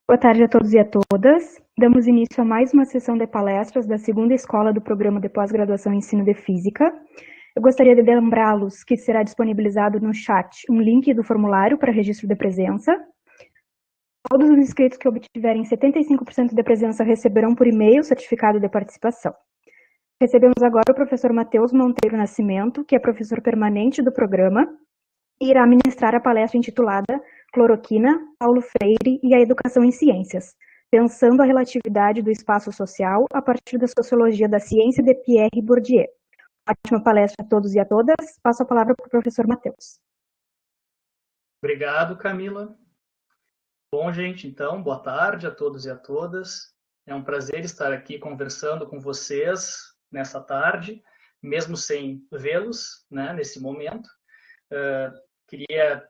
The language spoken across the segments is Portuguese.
Boa tarde a todos e a todas. Damos início a mais uma sessão de palestras da segunda escola do Programa de Pós-Graduação em Ensino de Física. Eu gostaria de lembrá-los que será disponibilizado no chat um link do formulário para registro de presença. Todos os inscritos que obtiverem 75% de presença receberão por e-mail o certificado de participação. Recebemos agora o professor Matheus Monteiro Nascimento, que é professor permanente do programa, e irá ministrar a palestra intitulada Cloroquina, Paulo Freire e a Educação em Ciências, pensando a relatividade do espaço social a partir da sociologia da ciência de Pierre Bourdieu. Ótima palestra a todos e a todas. Passo a palavra para o professor Matheus. Obrigado, Camila. Bom, gente, então, boa tarde a todos e a todas. É um prazer estar aqui conversando com vocês nessa tarde, mesmo sem vê-los, né, nesse momento. Queria,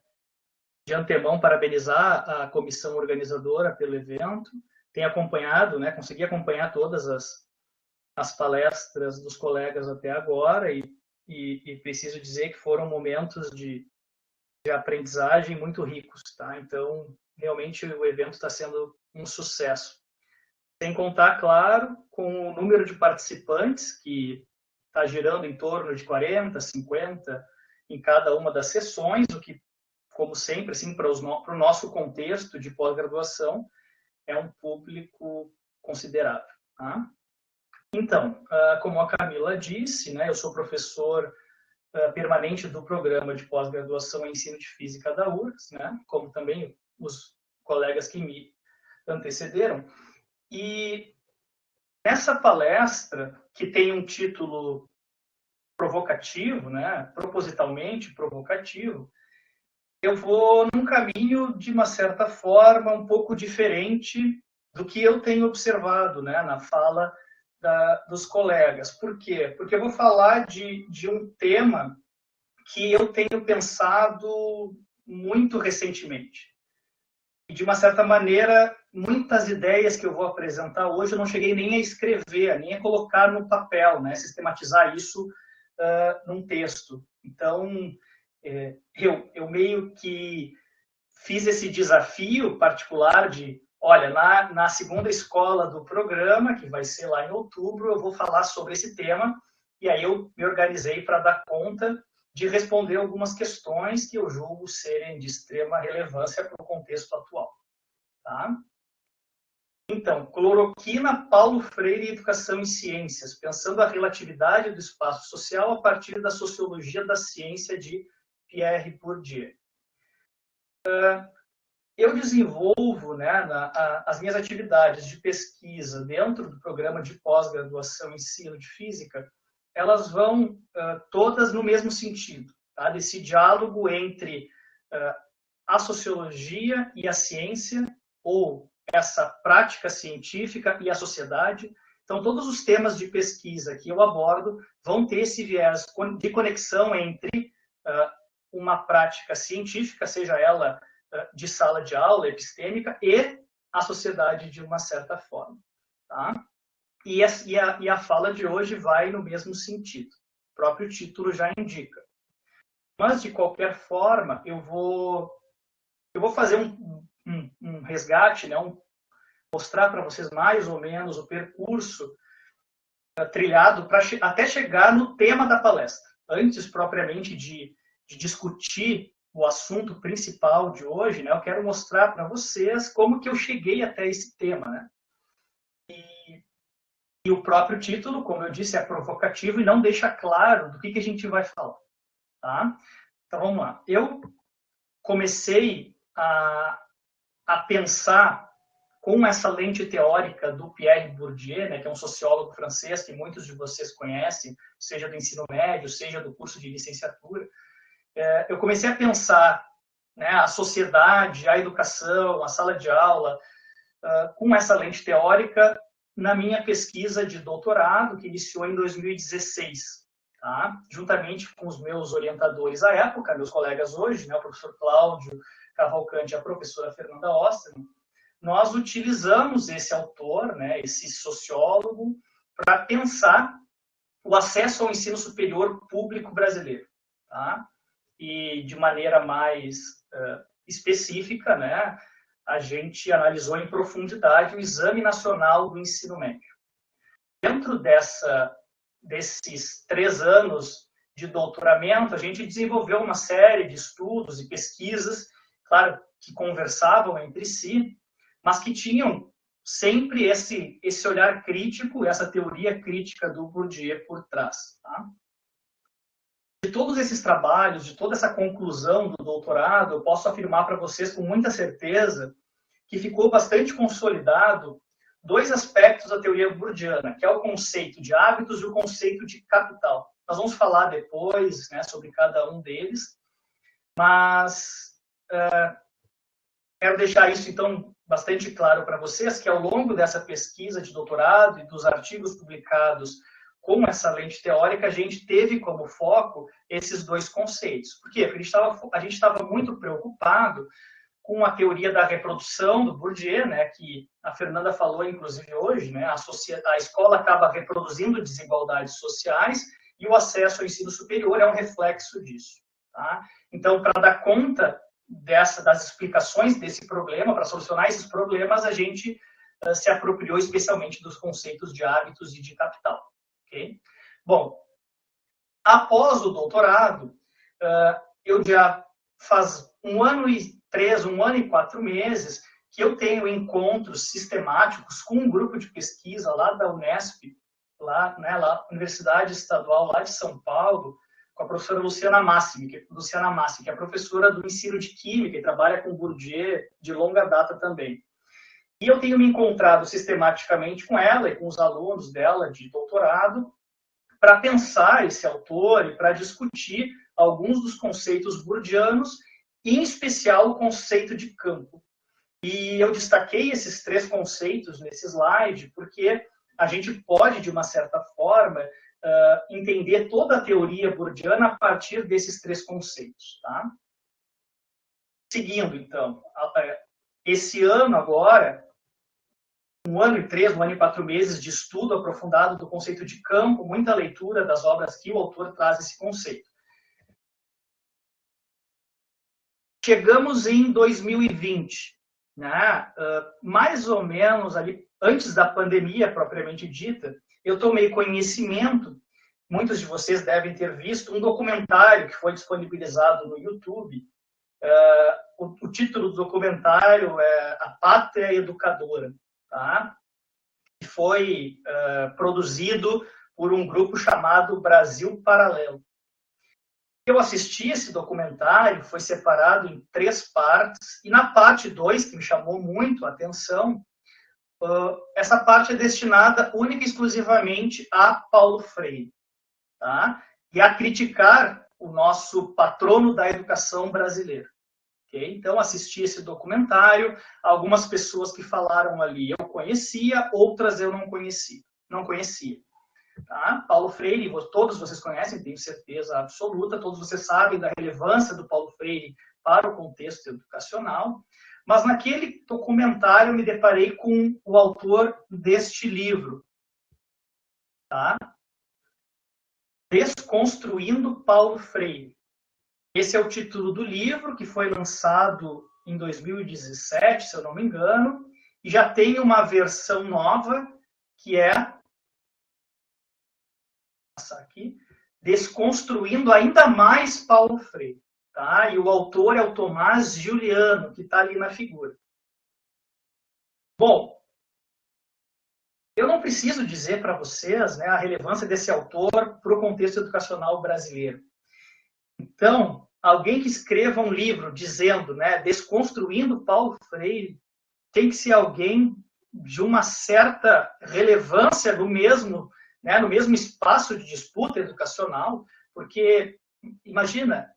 de antemão, parabenizar a comissão organizadora pelo evento. Tenho acompanhado, né, consegui acompanhar todas as palestras dos colegas até agora e preciso dizer que foram momentos de aprendizagem muito ricos, tá? Então, realmente o evento está sendo um sucesso. Sem contar, claro, com o número de participantes, que está girando em torno de 40, 50 em cada uma das sessões, o que, como sempre, assim, para o nosso contexto de pós-graduação, é um público considerável. Tá? Então, como a Camila disse, né, eu sou professor permanente do programa de pós-graduação em ensino de física da URGS, né, como também os colegas que me antecederam. E nessa palestra, que tem um título provocativo, né, propositalmente provocativo, eu vou num caminho, de uma certa forma, um pouco diferente do que eu tenho observado, né, na fala dos colegas. Por quê? Porque eu vou falar de um tema que eu tenho pensado muito recentemente. E, de uma certa maneira, muitas ideias que eu vou apresentar hoje eu não cheguei nem a escrever, nem a colocar no papel, né? Sistematizar isso num texto. Então, eu meio que fiz esse desafio particular de, olha, na segunda escola do programa, que vai ser lá em outubro, eu vou falar sobre esse tema, e aí eu me organizei para dar conta de responder algumas questões que eu julgo serem de extrema relevância para o contexto atual. Tá? Então, Cloroquina, Paulo Freire e Educação em Ciências, pensando a relatividade do espaço social a partir da sociologia da ciência de Pierre Bourdieu. Eu desenvolvo, né, as minhas atividades de pesquisa dentro do programa de pós-graduação em ensino de física, elas vão todas no mesmo sentido, tá? Desse diálogo entre a sociologia e a ciência, ou essa prática científica e a sociedade. Então, todos os temas de pesquisa que eu abordo vão ter esse viés de conexão entre uma prática científica, seja ela de sala de aula, epistêmica, e a sociedade de uma certa forma. Tá? E a fala de hoje vai no mesmo sentido. O próprio título já indica. Mas, de qualquer forma, eu vou fazer um resgate, né? Mostrar para vocês mais ou menos o percurso trilhado para até chegar no tema da palestra. Antes, propriamente, de discutir o assunto principal de hoje, né, eu quero mostrar para vocês como que eu cheguei até esse tema, né? E o próprio título, como eu disse, é provocativo e não deixa claro do que a gente vai falar. Tá? Então, vamos lá. Eu comecei a pensar com essa lente teórica do Pierre Bourdieu, né, que é um sociólogo francês que muitos de vocês conhecem, seja do ensino médio, seja do curso de licenciatura. Eu comecei a pensar, né, a sociedade, a educação, a sala de aula, com essa lente teórica na minha pesquisa de doutorado, que iniciou em 2016, tá? Juntamente com os meus orientadores à época, meus colegas hoje, né, o professor Cláudio Cavalcante e a professora Fernanda Osterman, nós utilizamos esse autor, né, esse sociólogo, para pensar o acesso ao ensino superior público brasileiro. Tá? E de maneira mais específica, né, a gente analisou em profundidade o Exame Nacional do Ensino Médio. Dentro desses 3 anos de doutoramento, a gente desenvolveu uma série de estudos e pesquisas, claro, que conversavam entre si, mas que tinham sempre esse olhar crítico, essa teoria crítica do Bourdieu por trás. Tá? De todos esses trabalhos, de toda essa conclusão do doutorado, eu posso afirmar para vocês com muita certeza que ficou bastante consolidado 2 aspectos da teoria bourdiana, que é o conceito de hábitos e o conceito de capital. Nós vamos falar depois, né, sobre cada um deles, mas quero deixar isso, então, bastante claro para vocês, que ao longo dessa pesquisa de doutorado e dos artigos publicados com essa lente teórica, a gente teve como foco esses 2 conceitos. Por quê? Porque a gente estava muito preocupado com a teoria da reprodução do Bourdieu, né, que a Fernanda falou, inclusive, hoje, né, a escola acaba reproduzindo desigualdades sociais e o acesso ao ensino superior é um reflexo disso. Tá? Então, para dar conta das explicações desse problema, para solucionar esses problemas, a gente se apropriou especialmente dos conceitos de hábitos e de capital. Okay? Bom, após o doutorado, eu já faz 1 ano e 3, 1 ano e 4 meses que eu tenho encontros sistemáticos com um grupo de pesquisa lá da Unesp, lá na Universidade Estadual lá de São Paulo, com a professora Luciana Massimi, que é professora do ensino de Química e trabalha com Bourdieu de longa data também. E eu tenho me encontrado sistematicamente com ela e com os alunos dela de doutorado para pensar esse autor e para discutir alguns dos conceitos bourdianos, em especial o conceito de campo. E eu destaquei esses 3 conceitos nesse slide porque a gente pode, de uma certa forma, entender toda a teoria bourdiana a partir desses 3 conceitos. Tá? Seguindo, então, esse ano agora, 1 ano e 3, 1 ano e 4 meses de estudo aprofundado do conceito de campo, muita leitura das obras que o autor traz esse conceito. Chegamos em 2020, né? Mais ou menos ali antes da pandemia propriamente dita, eu tomei conhecimento, muitos de vocês devem ter visto, um documentário que foi disponibilizado no YouTube. O título do documentário é A Pátria Educadora, tá? Que foi produzido por um grupo chamado Brasil Paralelo. Eu assisti esse documentário, foi separado em 3 partes, e na parte 2, que me chamou muito a atenção, essa parte é destinada única e exclusivamente a Paulo Freire, tá? E a criticar o nosso patrono da educação brasileira. Okay? Então, assisti esse documentário, algumas pessoas que falaram ali eu conhecia, outras eu não conhecia. Tá? Paulo Freire, todos vocês conhecem, tenho certeza absoluta, todos vocês sabem da relevância do Paulo Freire para o contexto educacional, mas naquele documentário eu me deparei com o autor deste livro, tá? Desconstruindo Paulo Freire. Esse é o título do livro, que foi lançado em 2017, se eu não me engano, e já tem uma versão nova, que é aqui, Desconstruindo ainda mais Paulo Freire. Tá? E o autor é o Tomás Giuliano, que está ali na figura. Bom, eu não preciso dizer para vocês, né, a relevância desse autor para o contexto educacional brasileiro. Então, alguém que escreva um livro dizendo, né, Desconstruindo Paulo Freire, tem que ser alguém de uma certa relevância no mesmo espaço de disputa educacional, porque, imagina,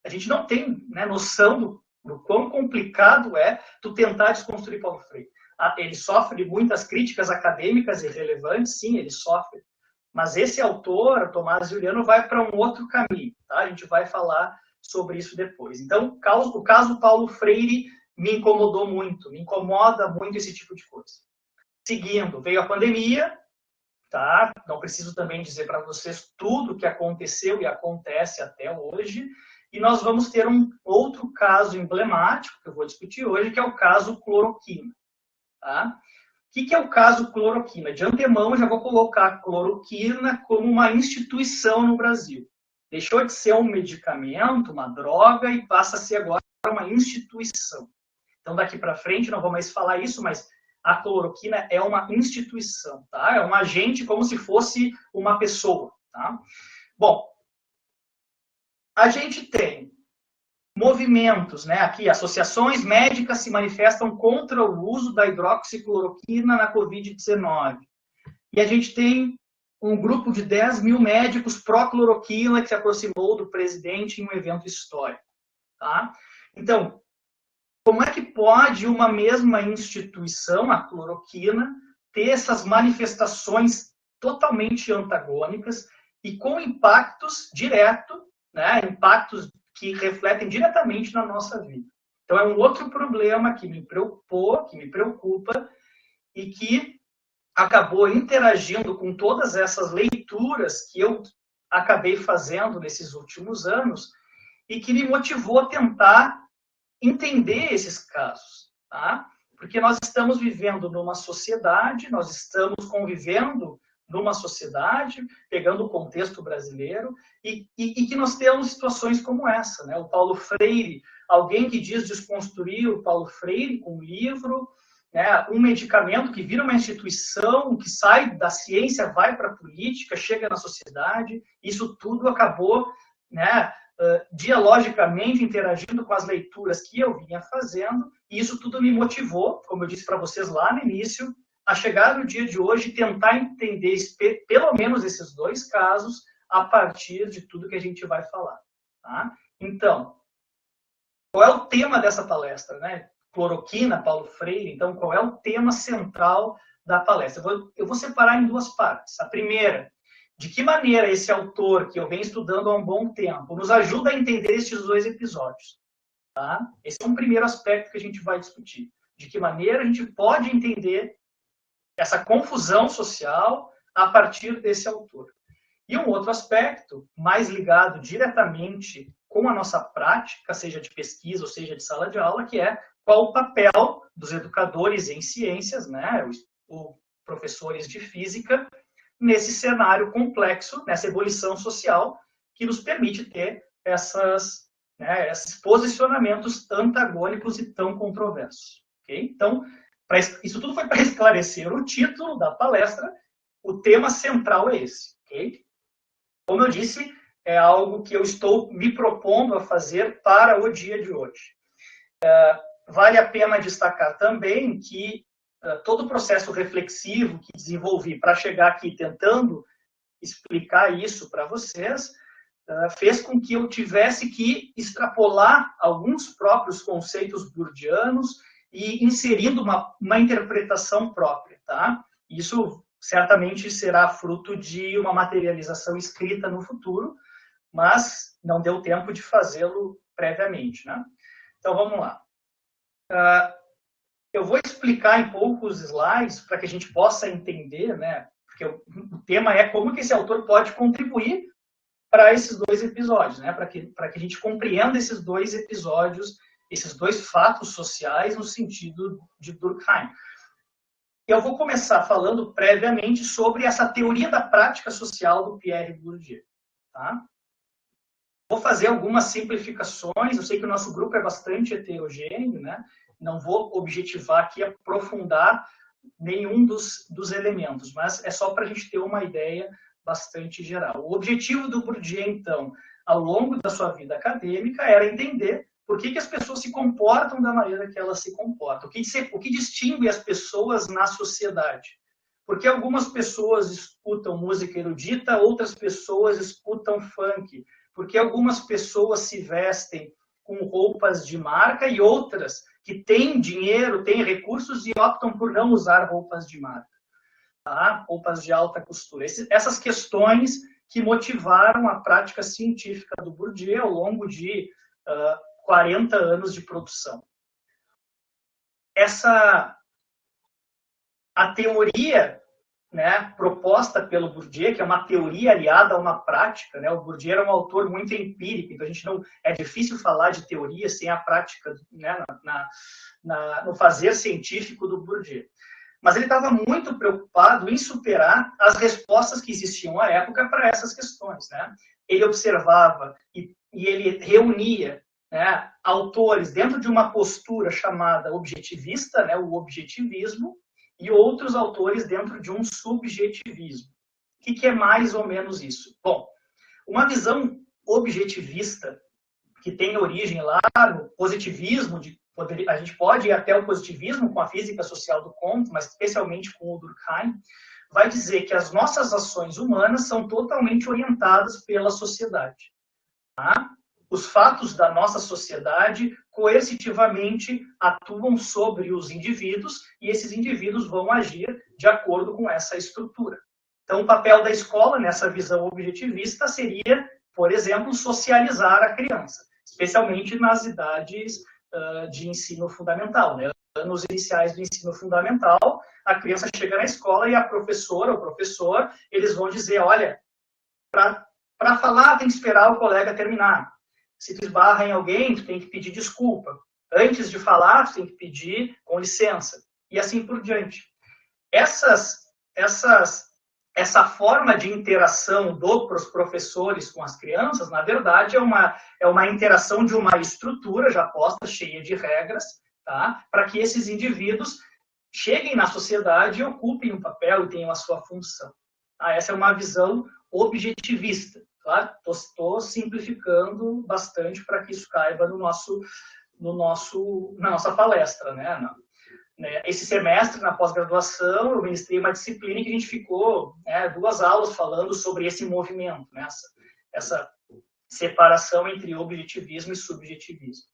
a gente não tem, né, noção do quão complicado é tu tentar desconstruir Paulo Freire. Ele sofre muitas críticas acadêmicas irrelevantes, sim, ele sofre, mas esse autor, Tomás Giuliano, vai para um outro caminho, tá? A gente vai falar sobre isso depois. Então, o caso Paulo Freire me incomodou muito, me incomoda muito esse tipo de coisa. Seguindo, veio a pandemia, tá? Não preciso também dizer para vocês tudo o que aconteceu e acontece até hoje. e nós vamos ter um outro caso emblemático, que eu vou discutir hoje, que é o caso cloroquina. Tá? O que é o caso cloroquina? De antemão, eu já vou colocar a cloroquina como uma instituição no Brasil. Deixou de ser um medicamento, uma droga, e passa a ser agora uma instituição. Então, daqui para frente, não vou mais falar isso, mas a cloroquina é uma instituição, tá? É um agente como se fosse uma pessoa, tá? Bom, a gente tem movimentos, né? Aqui, associações médicas se manifestam contra o uso da hidroxicloroquina na Covid-19. E a gente tem um grupo de 10 mil médicos pró-cloroquina que se aproximou do presidente em um evento histórico, tá? Então, como é que pode uma mesma instituição, a cloroquina, ter essas manifestações totalmente antagônicas e com impactos diretos, né, impactos que refletem diretamente na nossa vida? Então, é um outro problema que me preocupou, que me preocupa e que acabou interagindo com todas essas leituras que eu acabei fazendo nesses últimos anos e que me motivou a tentar entender esses casos, tá? Porque nós estamos vivendo numa sociedade, nós estamos convivendo numa sociedade, pegando o contexto brasileiro, e que nós temos situações como essa, né? O Paulo Freire, alguém que diz desconstruir o Paulo Freire com um livro, né? Um medicamento que vira uma instituição, que sai da ciência, vai para a política, chega na sociedade, isso tudo acabou, né, dialogicamente interagindo com as leituras que eu vinha fazendo, e isso tudo me motivou, como eu disse para vocês lá no início, a chegar no dia de hoje e tentar entender pelo menos esses dois casos a partir de tudo que a gente vai falar. Tá? Então, qual é o tema dessa palestra? Né? Cloroquina, Paulo Freire, então qual é o tema central da palestra? Eu vou separar em duas partes. A primeira, de que maneira esse autor, que eu venho estudando há um bom tempo, nos ajuda a entender estes dois episódios. Tá? Esse é um primeiro aspecto que a gente vai discutir. De que maneira a gente pode entender essa confusão social a partir desse autor. E um outro aspecto, mais ligado diretamente com a nossa prática, seja de pesquisa ou seja de sala de aula, que é qual o papel dos educadores em ciências, né, os professores de física, nesse cenário complexo, nessa ebulição social, que nos permite ter esses posicionamentos antagônicos e tão controversos. Okay? Então, isso tudo foi para esclarecer o título da palestra, o tema central é esse. Okay? Como eu disse, é algo que eu estou me propondo a fazer para o dia de hoje. Vale a pena destacar também que todo o processo reflexivo que desenvolvi para chegar aqui tentando explicar isso para vocês, fez com que eu tivesse que extrapolar alguns próprios conceitos bourdianos e inserindo uma interpretação própria. Tá? Isso certamente será fruto de uma materialização escrita no futuro, mas não deu tempo de fazê-lo previamente. Né? Então, vamos lá. Eu vou explicar em poucos slides para que a gente possa entender, né? Porque o tema é como que esse autor pode contribuir para esses dois episódios, né? Para que a gente compreenda esses dois episódios, esses dois fatos sociais no sentido de Durkheim. Eu vou começar falando previamente sobre essa teoria da prática social do Pierre Bourdieu. Tá? Vou fazer algumas simplificações, eu sei que o nosso grupo é bastante heterogêneo, né? Não vou objetivar aqui aprofundar nenhum dos elementos, mas é só para a gente ter uma ideia bastante geral. O objetivo do Bourdieu, então, ao longo da sua vida acadêmica, era entender por que as pessoas se comportam da maneira que elas se comportam, o que distingue as pessoas na sociedade. Porque algumas pessoas escutam música erudita, outras pessoas escutam funk. Porque algumas pessoas se vestem com roupas de marca e outras que têm dinheiro, têm recursos e optam por não usar roupas de marca. Tá? Roupas de alta costura. Essas questões que motivaram a prática científica do Bourdieu ao longo de 40 anos de produção. A teoria né, proposta pelo Bourdieu, que é uma teoria aliada a uma prática, né? O Bourdieu era um autor muito empírico, então a gente não é difícil falar de teoria sem a prática, né, no fazer científico do Bourdieu. Mas ele estava muito preocupado em superar as respostas que existiam à época para essas questões, né? Ele observava e ele reunia, né, autores dentro de uma postura chamada objetivista, né, o objetivismo, e outros autores dentro de um subjetivismo. O que é mais ou menos isso? Bom, uma visão objetivista que tem origem lá no positivismo, a gente pode ir até o positivismo com a física social do Comte, mas especialmente com o Durkheim, vai dizer que as nossas ações humanas são totalmente orientadas pela sociedade. Tá? Os fatos da nossa sociedade coercitivamente atuam sobre os indivíduos e esses indivíduos vão agir de acordo com essa estrutura. Então, o papel da escola, nessa visão objetivista, seria, por exemplo, socializar a criança, especialmente nas idades de ensino fundamental, né? Anos iniciais do ensino fundamental, a criança chega na escola e a professora ou o professor, eles vão dizer, olha, para falar tem que esperar o colega terminar. Se tu esbarra em alguém, tu tem que pedir desculpa. Antes de falar, tu tem que pedir com licença. E assim por diante. Essa forma de interação dos professores com as crianças, na verdade, é uma interação de uma estrutura já posta, cheia de regras, tá? Para que esses indivíduos cheguem na sociedade e ocupem um papel e tenham a sua função. Tá? Essa é uma visão objetivista. Claro, estou simplificando bastante para que isso caiba na nossa palestra, né? Esse semestre, na pós-graduação, eu ministrei uma disciplina que a gente ficou 2 aulas falando sobre esse movimento, né? Essa separação entre objetivismo e subjetivismo.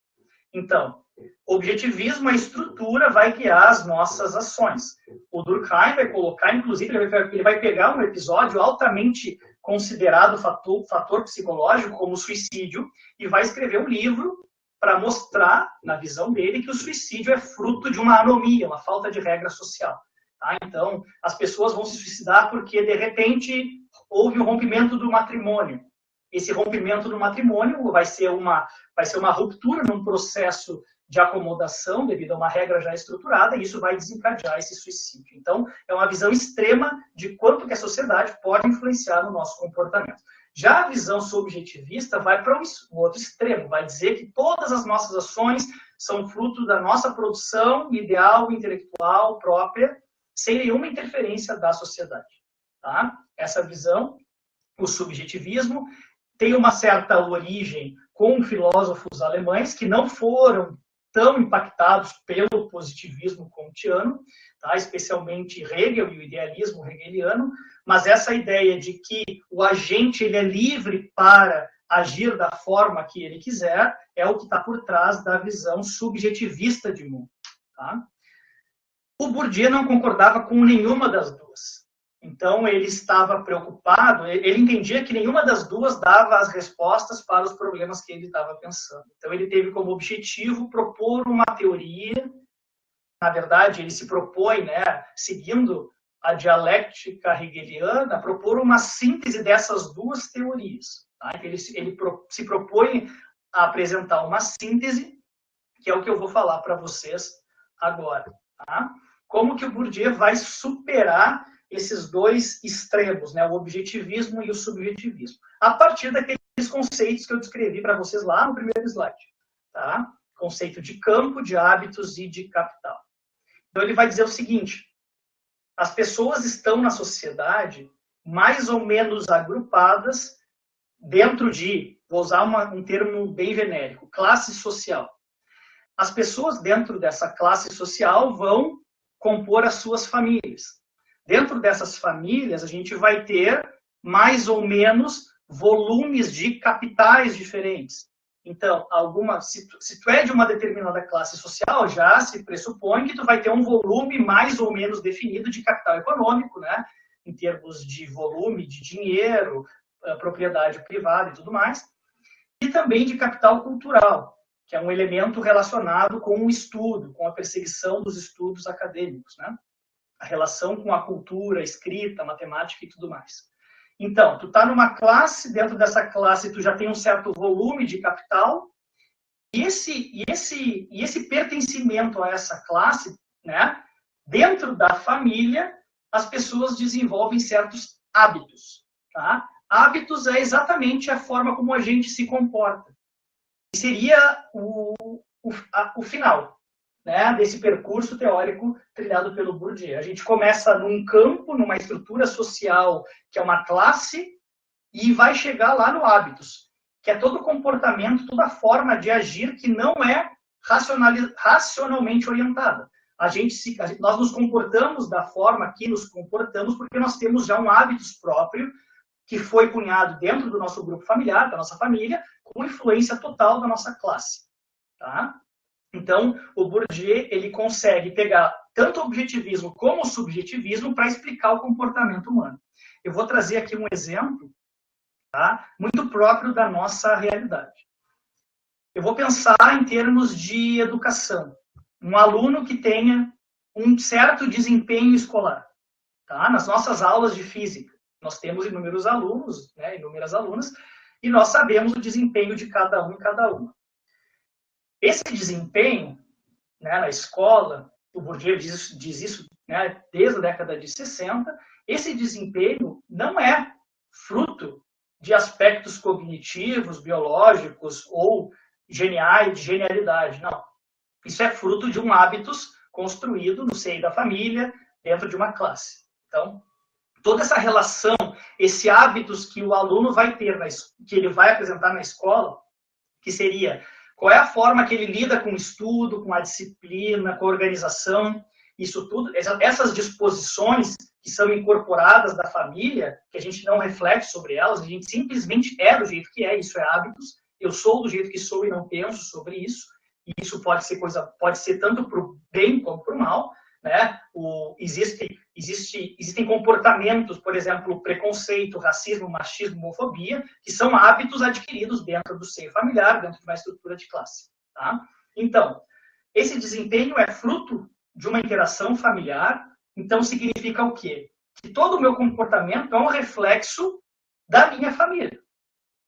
Então, objetivismo, a estrutura vai guiar as nossas ações. O Durkheim vai colocar, inclusive, ele vai pegar um episódio altamente considerado fator psicológico, como o suicídio, e vai escrever um livro para mostrar, na visão dele, que o suicídio é fruto de uma anomia, uma falta de regra social. Tá? Então, as pessoas vão se suicidar porque, de repente, houve um rompimento do matrimônio. Esse rompimento do matrimônio vai ser uma ruptura num processo de acomodação devido a uma regra já estruturada, e isso vai desencadear esse suicídio. Então, é uma visão extrema de quanto que a sociedade pode influenciar no nosso comportamento. Já a visão subjetivista vai para o outro extremo, vai dizer que todas as nossas ações são fruto da nossa produção ideal, intelectual, própria, sem nenhuma interferência da sociedade. Tá? Essa visão, o subjetivismo, tem uma certa origem com filósofos alemães que não foram tão impactados pelo positivismo kantiano, tá? Especialmente Hegel e o idealismo hegeliano, mas essa ideia de que o agente ele é livre para agir da forma que ele quiser é o que está por trás da visão subjetivista de mundo. Tá? O Bourdieu não concordava com nenhuma das duas. Então, ele estava preocupado, ele entendia que nenhuma das duas dava as respostas para os problemas que ele estava pensando. Então, ele teve como objetivo propor uma teoria. Na verdade, ele se propõe, né, seguindo a dialética hegeliana, propor uma síntese dessas duas teorias. Tá? Ele se propõe a apresentar uma síntese, que é o que eu vou falar para vocês agora. Tá? Como que o Bourdieu vai superar esses dois extremos, né, o objetivismo e o subjetivismo, a partir daqueles conceitos que eu descrevi para vocês lá no primeiro slide. Tá? Conceito de campo, de hábitos e de capital. Então, ele vai dizer o seguinte: as pessoas estão na sociedade mais ou menos agrupadas dentro de, vou usar um termo bem genérico, classe social. As pessoas dentro dessa classe social vão compor as suas famílias. Dentro dessas famílias, a gente vai ter mais ou menos volumes de capitais diferentes. Então, se tu é de uma determinada classe social, já se pressupõe que tu vai ter um volume mais ou menos definido de capital econômico, né? Em termos de volume de dinheiro, propriedade privada e tudo mais. E também de capital cultural, que é um elemento relacionado com o estudo, com a perseguição dos estudos acadêmicos, né? a relação com a cultura, a escrita, a matemática e tudo mais. Então, tu está numa classe, dentro dessa classe tu já tem um certo volume de capital, e esse pertencimento a essa classe, né, dentro da família, as pessoas desenvolvem certos hábitos. Tá? Hábitos é exatamente a forma como a gente se comporta. E seria o final, né, desse percurso teórico trilhado pelo Bourdieu. A gente começa num campo, numa estrutura social, que é uma classe, e vai chegar lá no hábitos, que é todo o comportamento, toda a forma de agir que não é racionalmente orientada. Nós nos comportamos da forma que nos comportamos porque nós temos já um hábitos próprio que foi cunhado dentro do nosso grupo familiar, da nossa família, com influência total da nossa classe. Tá? Então, o Bourdieu ele consegue pegar tanto o objetivismo como o subjetivismo para explicar o comportamento humano. Eu vou trazer aqui um exemplo, tá? Muito próprio da nossa realidade. Eu vou pensar em termos de educação. Um aluno que tenha um certo desempenho escolar. Tá? Nas nossas aulas de física, nós temos inúmeros alunos, né, inúmeras alunas, e nós sabemos o desempenho de cada um e cada uma. Esse desempenho, né, na escola, o Bourdieu diz isso, né, desde a década de 60, esse desempenho não é fruto de aspectos cognitivos, biológicos ou de genialidade, não. Isso é fruto de um hábitos construído no seio da família, dentro de uma classe. Então, toda essa relação, esse hábitos que o aluno vai ter, que ele vai apresentar na escola, que seria qual é a forma que ele lida com o estudo, com a disciplina, com a organização, isso tudo, essas disposições que são incorporadas da família, que a gente não reflete sobre elas, a gente simplesmente é do jeito que é, isso é hábitos, eu sou do jeito que sou e não penso sobre isso, e isso pode ser tanto para o bem como para o mal, né? Existem comportamentos, por exemplo, preconceito, racismo, machismo, homofobia, que são hábitos adquiridos dentro do seio familiar, dentro de uma estrutura de classe. Tá? Então, esse desempenho é fruto de uma interação familiar, então significa o quê? Que todo o meu comportamento é um reflexo da minha família,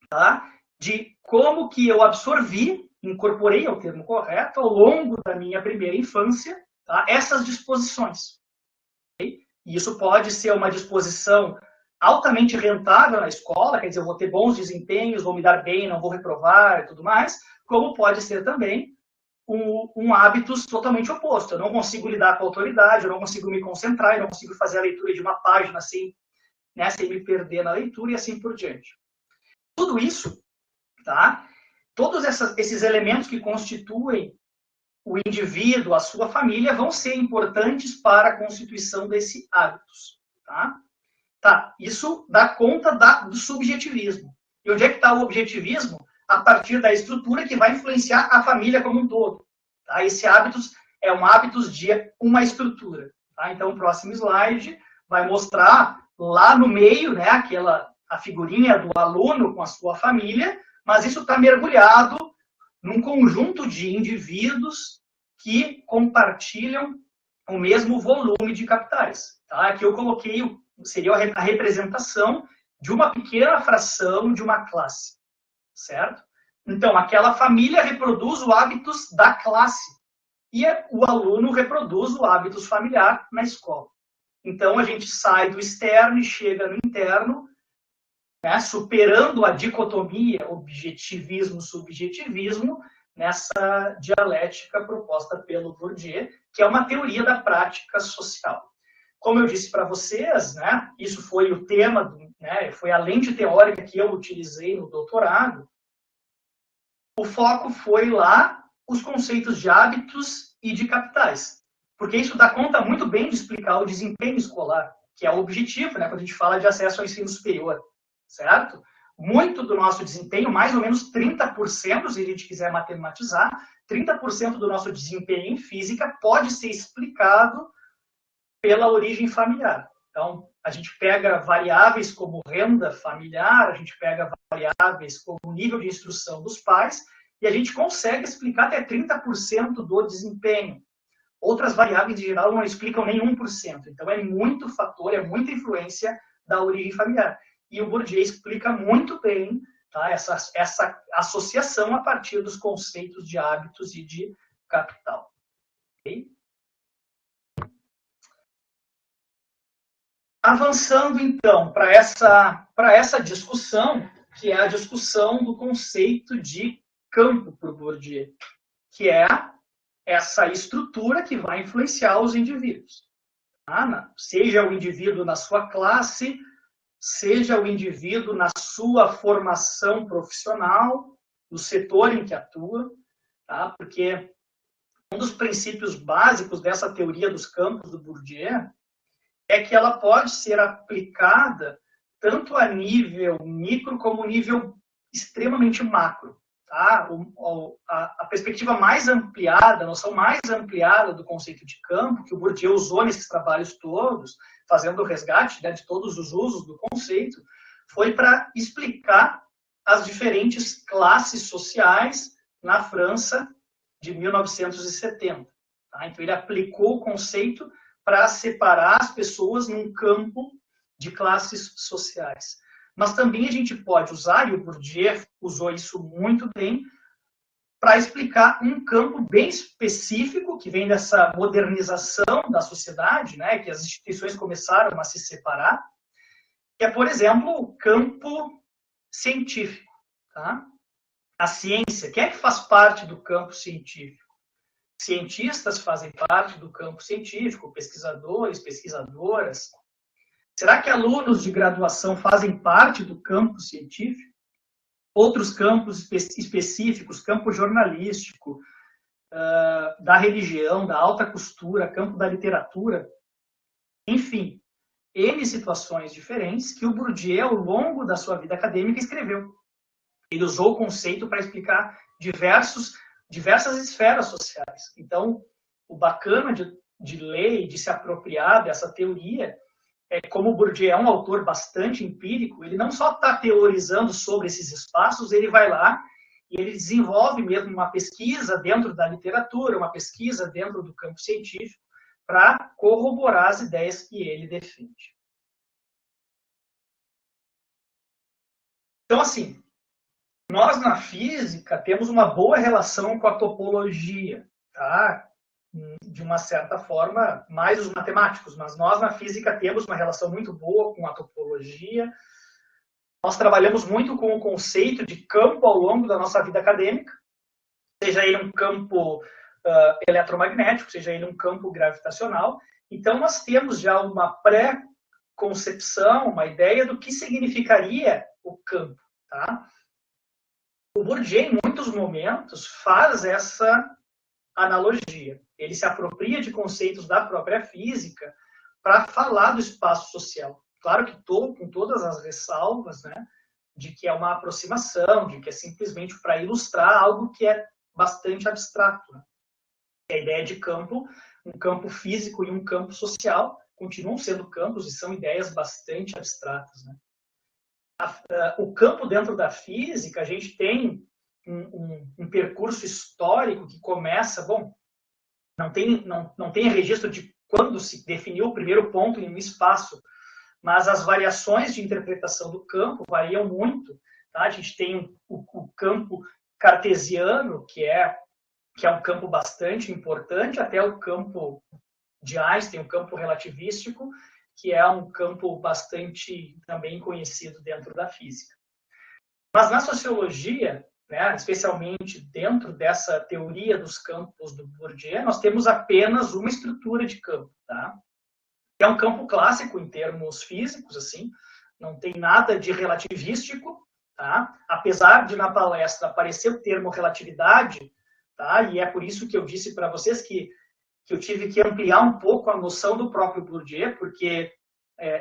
tá? De como que eu absorvi, incorporei, é o termo correto, ao longo da minha primeira infância, tá? Essas disposições. Okay? E isso pode ser uma disposição altamente rentável na escola, quer dizer, eu vou ter bons desempenhos, vou me dar bem, não vou reprovar e tudo mais, como pode ser também um hábitos totalmente oposto. Eu não consigo lidar com a autoridade, eu não consigo me concentrar, eu não consigo fazer a leitura de uma página sem me perder na leitura e assim por diante. Tudo isso, tá? Todos esses elementos que constituem o indivíduo, a sua família, vão ser importantes para a constituição desse hábitos. Tá? Isso dá conta do subjetivismo. E onde é que está o objetivismo? A partir da estrutura que vai influenciar a família como um todo. Tá? Esse hábitos é um hábitos de uma estrutura. Tá? Então, o próximo slide vai mostrar lá no meio, né, a figurinha do aluno com a sua família, mas isso está mergulhado num conjunto de indivíduos que compartilham o mesmo volume de capitais. Tá? Aqui eu coloquei, seria a representação de uma pequena fração de uma classe, certo? Então, aquela família reproduz os hábitos da classe e o aluno reproduz o hábitos familiar na escola. Então, a gente sai do externo e chega no interno, né, superando a dicotomia objetivismo-subjetivismo nessa dialética proposta pelo Bourdieu, que é uma teoria da prática social. Como eu disse para vocês, né, isso foi o tema, né, foi a lente teórica que eu utilizei no doutorado. O foco foi lá os conceitos de hábitos e de capitais, porque isso dá conta muito bem de explicar o desempenho escolar, que é o objetivo, né, quando a gente fala de acesso ao ensino superior, certo? Muito do nosso desempenho, mais ou menos 30%, se a gente quiser matematizar, 30% do nosso desempenho em física pode ser explicado pela origem familiar. Então, a gente pega variáveis como renda familiar, a gente pega variáveis como nível de instrução dos pais, e a gente consegue explicar até 30% do desempenho. outras variáveis, em geral, não explicam nem 1%. Então, é muito fator, é muita influência da origem familiar. E o Bourdieu explica muito bem, tá, essa associação a partir dos conceitos de hábitos e de capital. Okay? Avançando, então, para essa discussão, que é a discussão do conceito de campo por Bourdieu, que é essa estrutura que vai influenciar os indivíduos. Tá? Seja o indivíduo na sua classe, seja o indivíduo na sua formação profissional, no setor em que atua, tá? Porque um dos princípios básicos dessa teoria dos campos do Bourdieu é que ela pode ser aplicada tanto a nível micro como nível extremamente macro. Tá? A perspectiva mais ampliada, a noção mais ampliada do conceito de campo, que o Bourdieu usou nesses trabalhos todos, fazendo o resgate, né, de todos os usos do conceito, foi para explicar as diferentes classes sociais na França de 1970. Tá? Então, ele aplicou o conceito para separar as pessoas num campo de classes sociais. Mas também a gente pode usar, e o Bourdieu usou isso muito bem, para explicar um campo bem específico que vem dessa modernização da sociedade, né, que as instituições começaram a se separar, que é, por exemplo, o campo científico. Tá? A ciência, quem é que faz parte do campo científico? Cientistas fazem parte do campo científico, pesquisadores, pesquisadoras. Será que alunos de graduação fazem parte do campo científico? Outros campos específicos, campo jornalístico, da religião, da alta costura, campo da literatura. Enfim, N situações diferentes que o Bourdieu, ao longo da sua vida acadêmica, escreveu. Ele usou o conceito para explicar diversas esferas sociais. Então, o bacana de ler e de se apropriar dessa teoria é como o Bourdieu é um autor bastante empírico, ele não só está teorizando sobre esses espaços, ele vai lá e ele desenvolve mesmo uma pesquisa dentro da literatura, uma pesquisa dentro do campo científico, para corroborar as ideias que ele defende. Então, assim, nós na física temos uma boa relação com a topologia, tá? De uma certa forma, mais os matemáticos, mas nós na física temos uma relação muito boa com a topologia. Nós trabalhamos muito com o conceito de campo ao longo da nossa vida acadêmica, seja ele um campo eletromagnético, seja ele um campo gravitacional. Então, nós temos já uma pré-concepção, uma ideia do que significaria o campo. Tá? O Bourdieu, em muitos momentos, faz essa analogia. Ele se apropria de conceitos da própria física para falar do espaço social. Claro que com todas as ressalvas, né, de que é uma aproximação, de que é simplesmente para ilustrar algo que é bastante abstrato. Né? A ideia de campo, um campo físico e um campo social, continuam sendo campos e são ideias bastante abstratas. Né? O campo dentro da física, a gente tem um percurso histórico que começa, bom, não tem registro de quando se definiu o primeiro ponto em um espaço, mas as variações de interpretação do campo variam muito. Tá? A gente tem o campo cartesiano, que é um campo bastante importante, até o campo de Einstein, o campo relativístico, que é um campo bastante também conhecido dentro da física. Mas na sociologia, né, especialmente dentro dessa teoria dos campos do Bourdieu, nós temos apenas uma estrutura de campo. Tá? É um campo clássico em termos físicos, assim, não tem nada de relativístico, tá? Apesar de na palestra aparecer o termo relatividade, tá? E é por isso que eu disse para vocês que eu tive que ampliar um pouco a noção do próprio Bourdieu, porque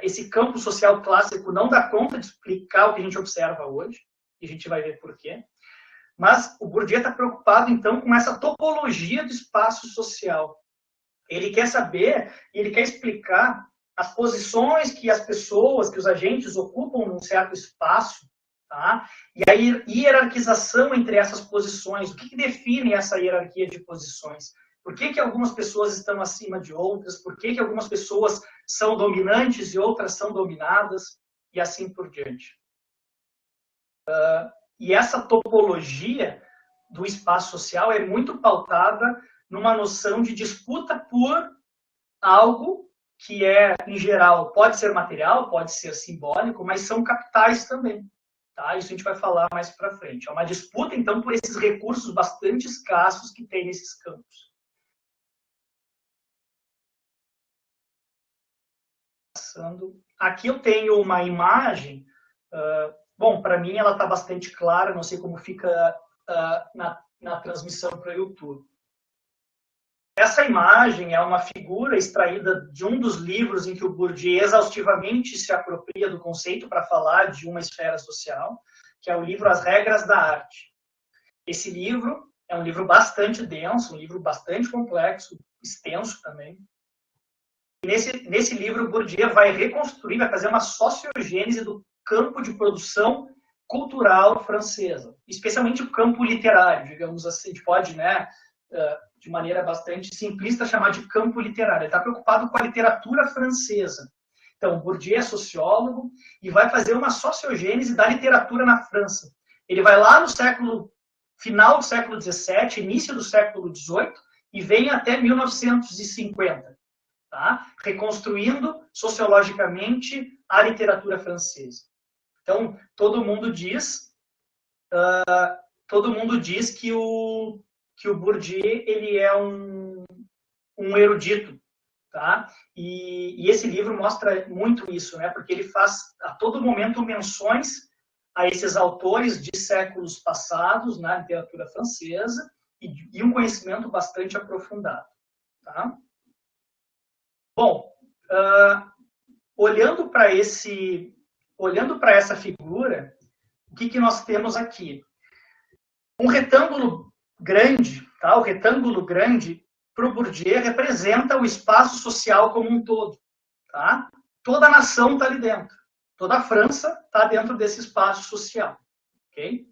esse campo social clássico não dá conta de explicar o que a gente observa hoje, e a gente vai ver por quê. Mas o Bourdieu está preocupado, então, com essa topologia do espaço social. Ele quer saber, ele quer explicar as posições que as pessoas, que os agentes ocupam num certo espaço, tá? E a hierarquização entre essas posições, o que define essa hierarquia de posições? Por que que algumas pessoas estão acima de outras? Por que que algumas pessoas são dominantes e outras são dominadas? E assim por diante. E essa topologia do espaço social é muito pautada numa noção de disputa por algo que é, em geral, pode ser material, pode ser simbólico, mas são capitais também. Tá? Isso a gente vai falar mais para frente. É uma disputa, então, por esses recursos bastante escassos que tem nesses campos. Aqui eu tenho uma imagem, bom, para mim ela está bastante clara, não sei como fica na transmissão para o YouTube. Essa imagem é uma figura extraída de um dos livros em que o Bourdieu exaustivamente se apropria do conceito para falar de uma esfera social, que é o livro As Regras da Arte. Esse livro é um livro bastante denso, um livro bastante complexo, extenso também. E nesse livro, o Bourdieu vai reconstruir, vai fazer uma sociogênese do campo de produção cultural francesa, especialmente o campo literário, digamos assim, a gente pode, né, de maneira bastante simplista, chamar de campo literário. Ele está preocupado com a literatura francesa. Então, Bourdieu é sociólogo e vai fazer uma sociogênese da literatura na França. Ele vai lá no final do século XVII, início do século XVIII, e vem até 1950, tá? Reconstruindo sociologicamente a literatura francesa. Então, todo mundo diz que o Bourdieu ele é um erudito, tá? E esse livro mostra muito isso, né? Porque ele faz a todo momento menções a esses autores de séculos passados na literatura francesa e um conhecimento bastante aprofundado, tá? Bom, olhando para essa figura, o que nós temos aqui? Um retângulo grande, tá? O retângulo grande, para o Bourdieu, representa o espaço social como um todo, tá? Toda a nação está ali dentro. Toda a França está dentro desse espaço social, ok?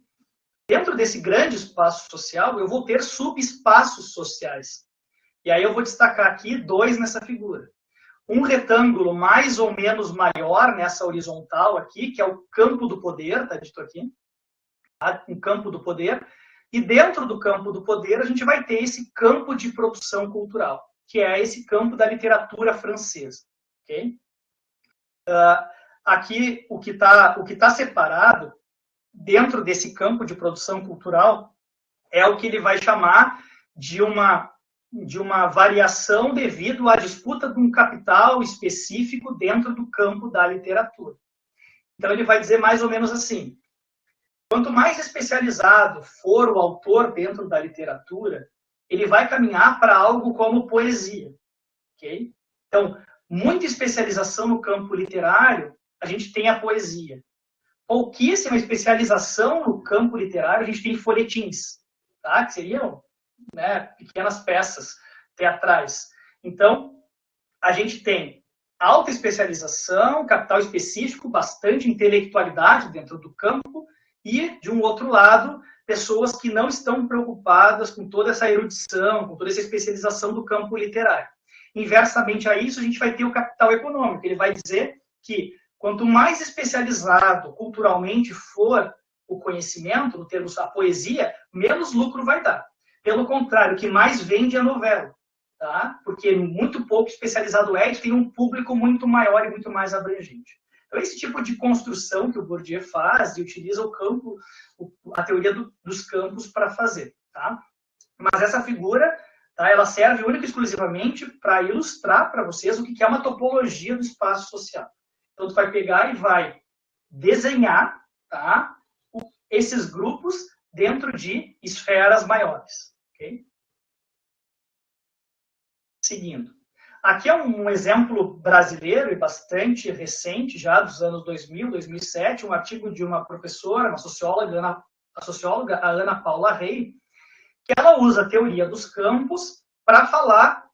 Dentro desse grande espaço social, eu vou ter subespaços sociais. E aí eu vou destacar aqui dois nessa figura. Um retângulo mais ou menos maior nessa horizontal aqui, que é o campo do poder, tá dito aqui, tá? Um campo do poder. E dentro do campo do poder, a gente vai ter esse campo de produção cultural, que é esse campo da literatura francesa. Okay? Aqui, o que tá separado dentro desse campo de produção cultural é o que ele vai chamar de uma variação devido à disputa de um capital específico dentro do campo da literatura. Então, ele vai dizer mais ou menos assim: quanto mais especializado for o autor dentro da literatura, ele vai caminhar para algo como poesia. Okay? Então, muita especialização no campo literário, a gente tem a poesia. Pouquíssima especialização no campo literário, a gente tem folhetins, tá? Que seriam, né, pequenas peças teatrais. Então, a gente tem alta especialização, capital específico, bastante intelectualidade dentro do campo, e, de um outro lado, pessoas que não estão preocupadas com toda essa erudição, com toda essa especialização do campo literário. Inversamente a isso, a gente vai ter o capital econômico. Ele vai dizer que quanto mais especializado culturalmente for o conhecimento, no termo da poesia, menos lucro vai dar. Pelo contrário, o que mais vende é a novela, tá? Porque muito pouco especializado é e tem um público muito maior e muito mais abrangente. Então, esse tipo de construção que o Bourdieu faz e utiliza o campo, a teoria dos campos para fazer, tá? Mas essa figura, tá, ela serve única e exclusivamente para ilustrar para vocês o que é uma topologia do espaço social. Então, tu vai pegar e vai desenhar, tá, esses grupos dentro de esferas maiores, ok? Seguindo. Aqui é um exemplo brasileiro e bastante recente, já dos anos 2000, 2007, um artigo de uma professora, uma socióloga, a Ana Paula Rey, que ela usa a teoria dos campos para falar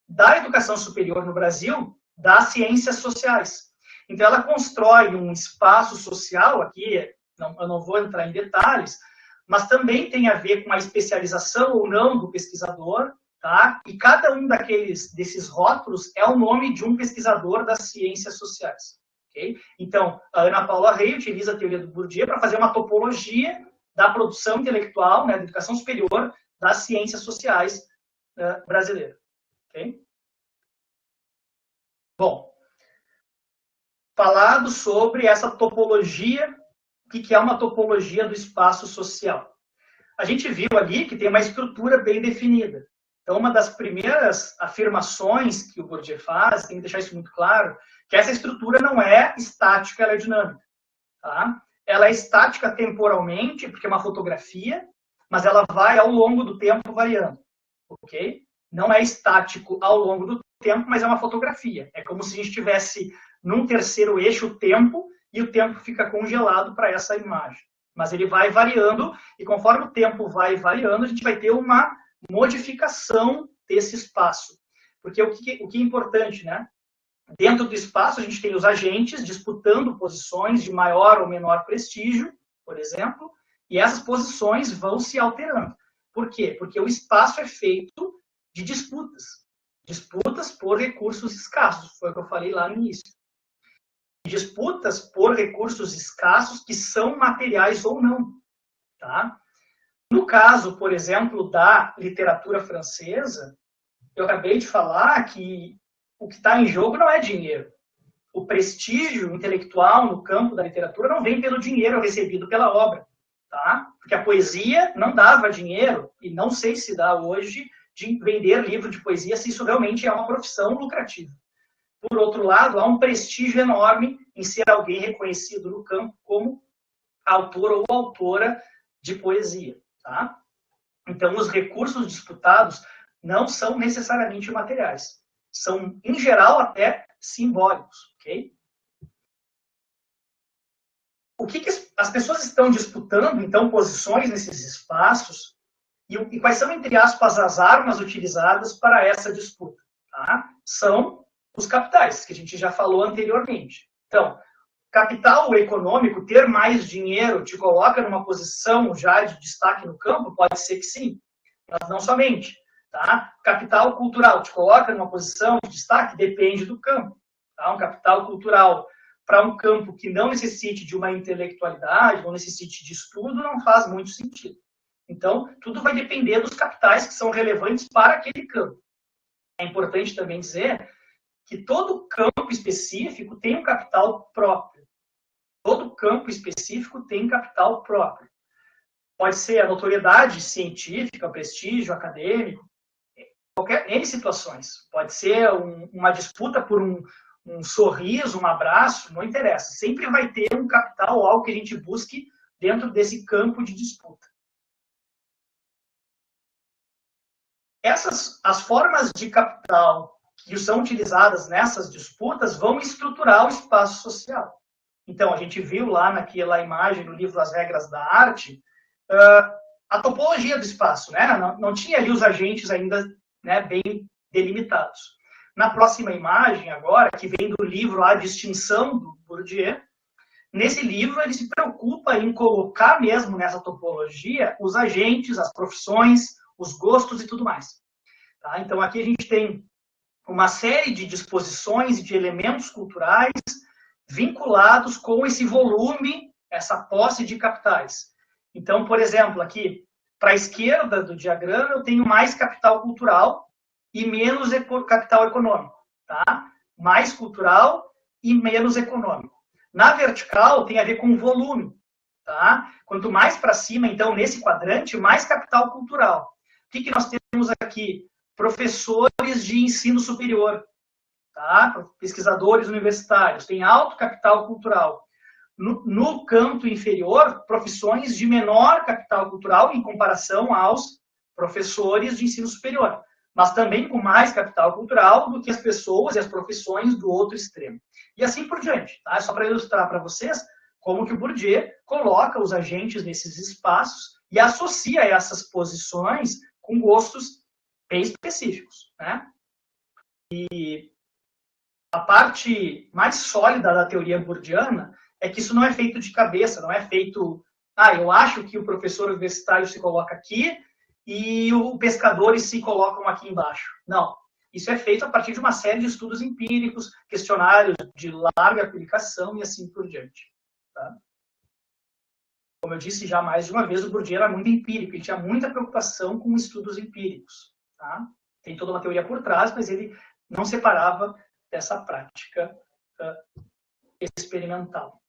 da educação superior no Brasil, das ciências sociais. Então, ela constrói um espaço social, aqui eu não vou entrar em detalhes, mas também tem a ver com a especialização ou não do pesquisador, tá? E cada um desses rótulos é o nome de um pesquisador das ciências sociais. Okay? Então, a Ana Paula Rey utiliza a teoria do Bourdieu para fazer uma topologia da produção intelectual, né, da educação superior das ciências sociais brasileiras. Okay? Bom, falado sobre essa topologia, o que é uma topologia do espaço social? A gente viu ali que tem uma estrutura bem definida. Então, uma das primeiras afirmações que o Bourdieu faz, tem que deixar isso muito claro, que essa estrutura não é estática, ela é dinâmica. Tá? Ela é estática temporalmente, porque é uma fotografia, mas ela vai ao longo do tempo variando. Ok? Não é estático ao longo do tempo, mas é uma fotografia. É como se a gente estivesse num terceiro eixo o tempo, e o tempo fica congelado para essa imagem. Mas ele vai variando, e conforme o tempo vai variando, a gente vai ter uma modificação desse espaço. Porque o que é importante, né? Dentro do espaço, a gente tem os agentes disputando posições de maior ou menor prestígio, por exemplo, e essas posições vão se alterando. Por quê? Porque o espaço é feito de disputas. Disputas por recursos escassos, foi o que eu falei lá no início. Disputas por recursos escassos que são materiais ou não. Tá? No caso, por exemplo, da literatura francesa, eu acabei de falar que o que está em jogo não é dinheiro. O prestígio intelectual no campo da literatura não vem pelo dinheiro recebido pela obra. Tá? Porque a poesia não dava dinheiro, e não sei se dá hoje, de vender livro de poesia, se isso realmente é uma profissão lucrativa. Por outro lado, há um prestígio enorme em ser alguém reconhecido no campo como autor ou autora de poesia. Tá? Então, os recursos disputados não são necessariamente materiais. São, em geral, até simbólicos. Okay? O que as pessoas estão disputando, então, posições nesses espaços e quais são, entre aspas, as armas utilizadas para essa disputa? Tá? São os capitais, que a gente já falou anteriormente. Então, capital econômico, ter mais dinheiro, te coloca numa posição já de destaque no campo? Pode ser que sim, mas não somente. Tá? Capital cultural, te coloca numa posição de destaque? Depende do campo. Tá? Um capital cultural para um campo que não necessite de uma intelectualidade, não necessite de estudo, não faz muito sentido. Então, tudo vai depender dos capitais que são relevantes para aquele campo. É importante também dizer que todo campo específico tem um capital próprio. Todo campo específico tem capital próprio. Pode ser a notoriedade científica, o prestígio acadêmico, N situações. Pode ser uma disputa por um sorriso, um abraço, não interessa. Sempre vai ter um capital ou algo que a gente busque dentro desse campo de disputa. As formas de capital que são utilizadas nessas disputas vão estruturar o espaço social. Então, a gente viu lá naquela imagem no livro As Regras da Arte, a topologia do espaço, né? Não tinha ali os agentes ainda, né, bem delimitados. Na próxima imagem, agora, que vem do livro A Distinção, do Bourdieu, nesse livro ele se preocupa em colocar mesmo nessa topologia os agentes, as profissões, os gostos e tudo mais. Tá? Então, aqui a gente tem uma série de disposições e de elementos culturais vinculados com esse volume, essa posse de capitais. Então, por exemplo, aqui, para a esquerda do diagrama, eu tenho mais capital cultural e menos capital econômico. Tá? Mais cultural e menos econômico. Na vertical, tem a ver com volume. Tá? Quanto mais para cima, então, nesse quadrante, mais capital cultural. O que nós temos aqui? Professores de ensino superior, tá? Pesquisadores universitários, tem alto capital cultural. No canto inferior, profissões de menor capital cultural em comparação aos professores de ensino superior, mas também com mais capital cultural do que as pessoas e as profissões do outro extremo. E assim por diante. Tá? Só para ilustrar para vocês como que o Bourdieu coloca os agentes nesses espaços e associa essas posições com gostos bem específicos. Né? E a parte mais sólida da teoria bourdiana é que isso não é feito de cabeça, não é feito... eu acho que o professor universitário se coloca aqui e os pescadores se colocam aqui embaixo. Não. Isso é feito a partir de uma série de estudos empíricos, questionários de larga aplicação e assim por diante. Tá? Como eu disse já mais de uma vez, o Bourdieu era muito empírico, ele tinha muita preocupação com estudos empíricos. Tá? Tem toda uma teoria por trás, mas ele não separava dessa prática experimental.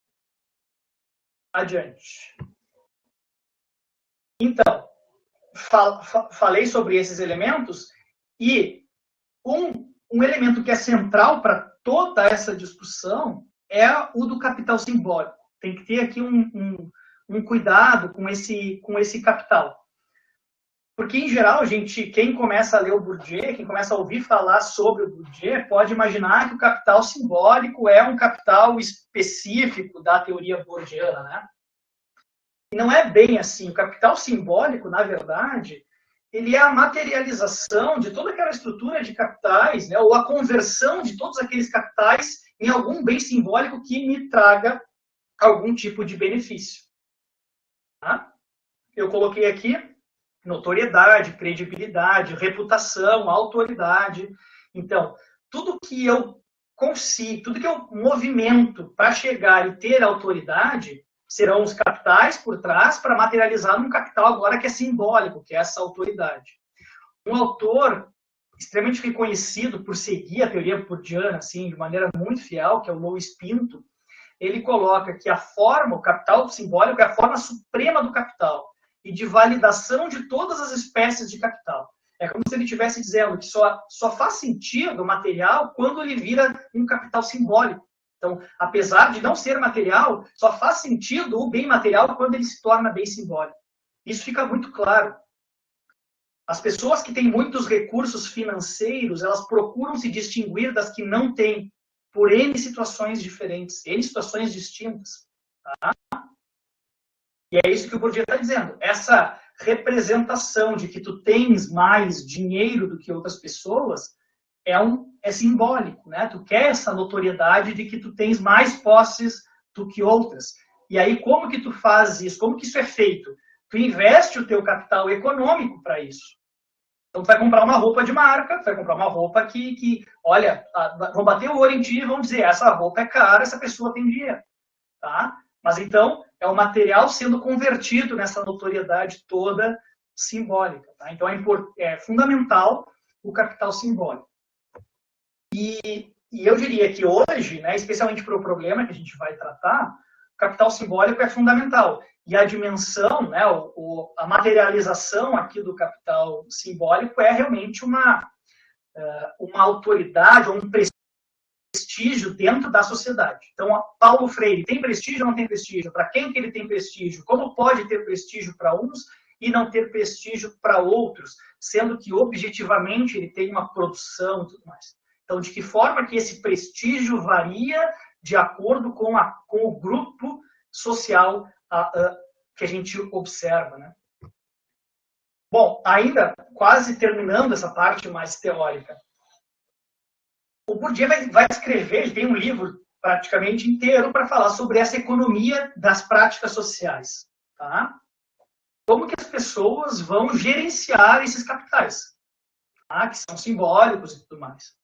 Adiante. Então, falei sobre esses elementos e um elemento que é central para toda essa discussão é o do capital simbólico. Tem que ter aqui um cuidado com esse capital. Porque, em geral, quem começa a ler o Bourdieu, quem começa a ouvir falar sobre o Bourdieu, pode imaginar que o capital simbólico é um capital específico da teoria bourdiana, né? E não é bem assim. O capital simbólico, na verdade, ele é a materialização de toda aquela estrutura de capitais, né, ou a conversão de todos aqueles capitais em algum bem simbólico que me traga algum tipo de benefício. Tá? Eu coloquei aqui notoriedade, credibilidade, reputação, autoridade. Então, tudo que eu consigo, tudo que eu movimento para chegar e ter autoridade, serão os capitais por trás para materializar num capital agora que é simbólico, que é essa autoridade. Um autor extremamente reconhecido por seguir a teoria bourdiana assim, de maneira muito fiel, que é o Luiz Pinto, ele coloca que o capital simbólico é a forma suprema do capital e de validação de todas as espécies de capital. É como se ele estivesse dizendo que só faz sentido o material quando ele vira um capital simbólico. Então, apesar de não ser material, só faz sentido o bem material quando ele se torna bem simbólico. Isso fica muito claro. As pessoas que têm muitos recursos financeiros, elas procuram se distinguir das que não têm, por N situações diferentes, N situações distintas. Tá? E é isso que o Bourdieu está dizendo. Essa representação de que tu tens mais dinheiro do que outras pessoas é simbólico, né? Tu quer essa notoriedade de que tu tens mais posses do que outras. E aí, como que tu faz isso? Como que isso é feito? Tu investe o teu capital econômico para isso. Então, tu vai comprar uma roupa de marca, tu vai comprar uma roupa que olha, vão bater o olho em ti e vão dizer, essa roupa é cara, essa pessoa tem dinheiro. Tá? Mas, então, é o material sendo convertido nessa notoriedade toda simbólica. Tá? Então, é fundamental o capital simbólico. E eu diria que hoje, né, especialmente para o problema que a gente vai tratar, o capital simbólico é fundamental. E a dimensão, né, a materialização aqui do capital simbólico é realmente uma autoridade ou um prestígio dentro da sociedade. Então, Paulo Freire tem prestígio ou não tem prestígio? Para quem que ele tem prestígio? Como pode ter prestígio para uns e não ter prestígio para outros, sendo que objetivamente ele tem uma produção e tudo mais. Então, de que forma que esse prestígio varia de acordo com o grupo social que a gente observa, né? Bom, ainda quase terminando essa parte mais teórica, o Bourdieu vai escrever, ele tem um livro praticamente inteiro para falar sobre essa economia das práticas sociais, tá? Como que as pessoas vão gerenciar esses capitais, tá? Que são simbólicos e tudo mais.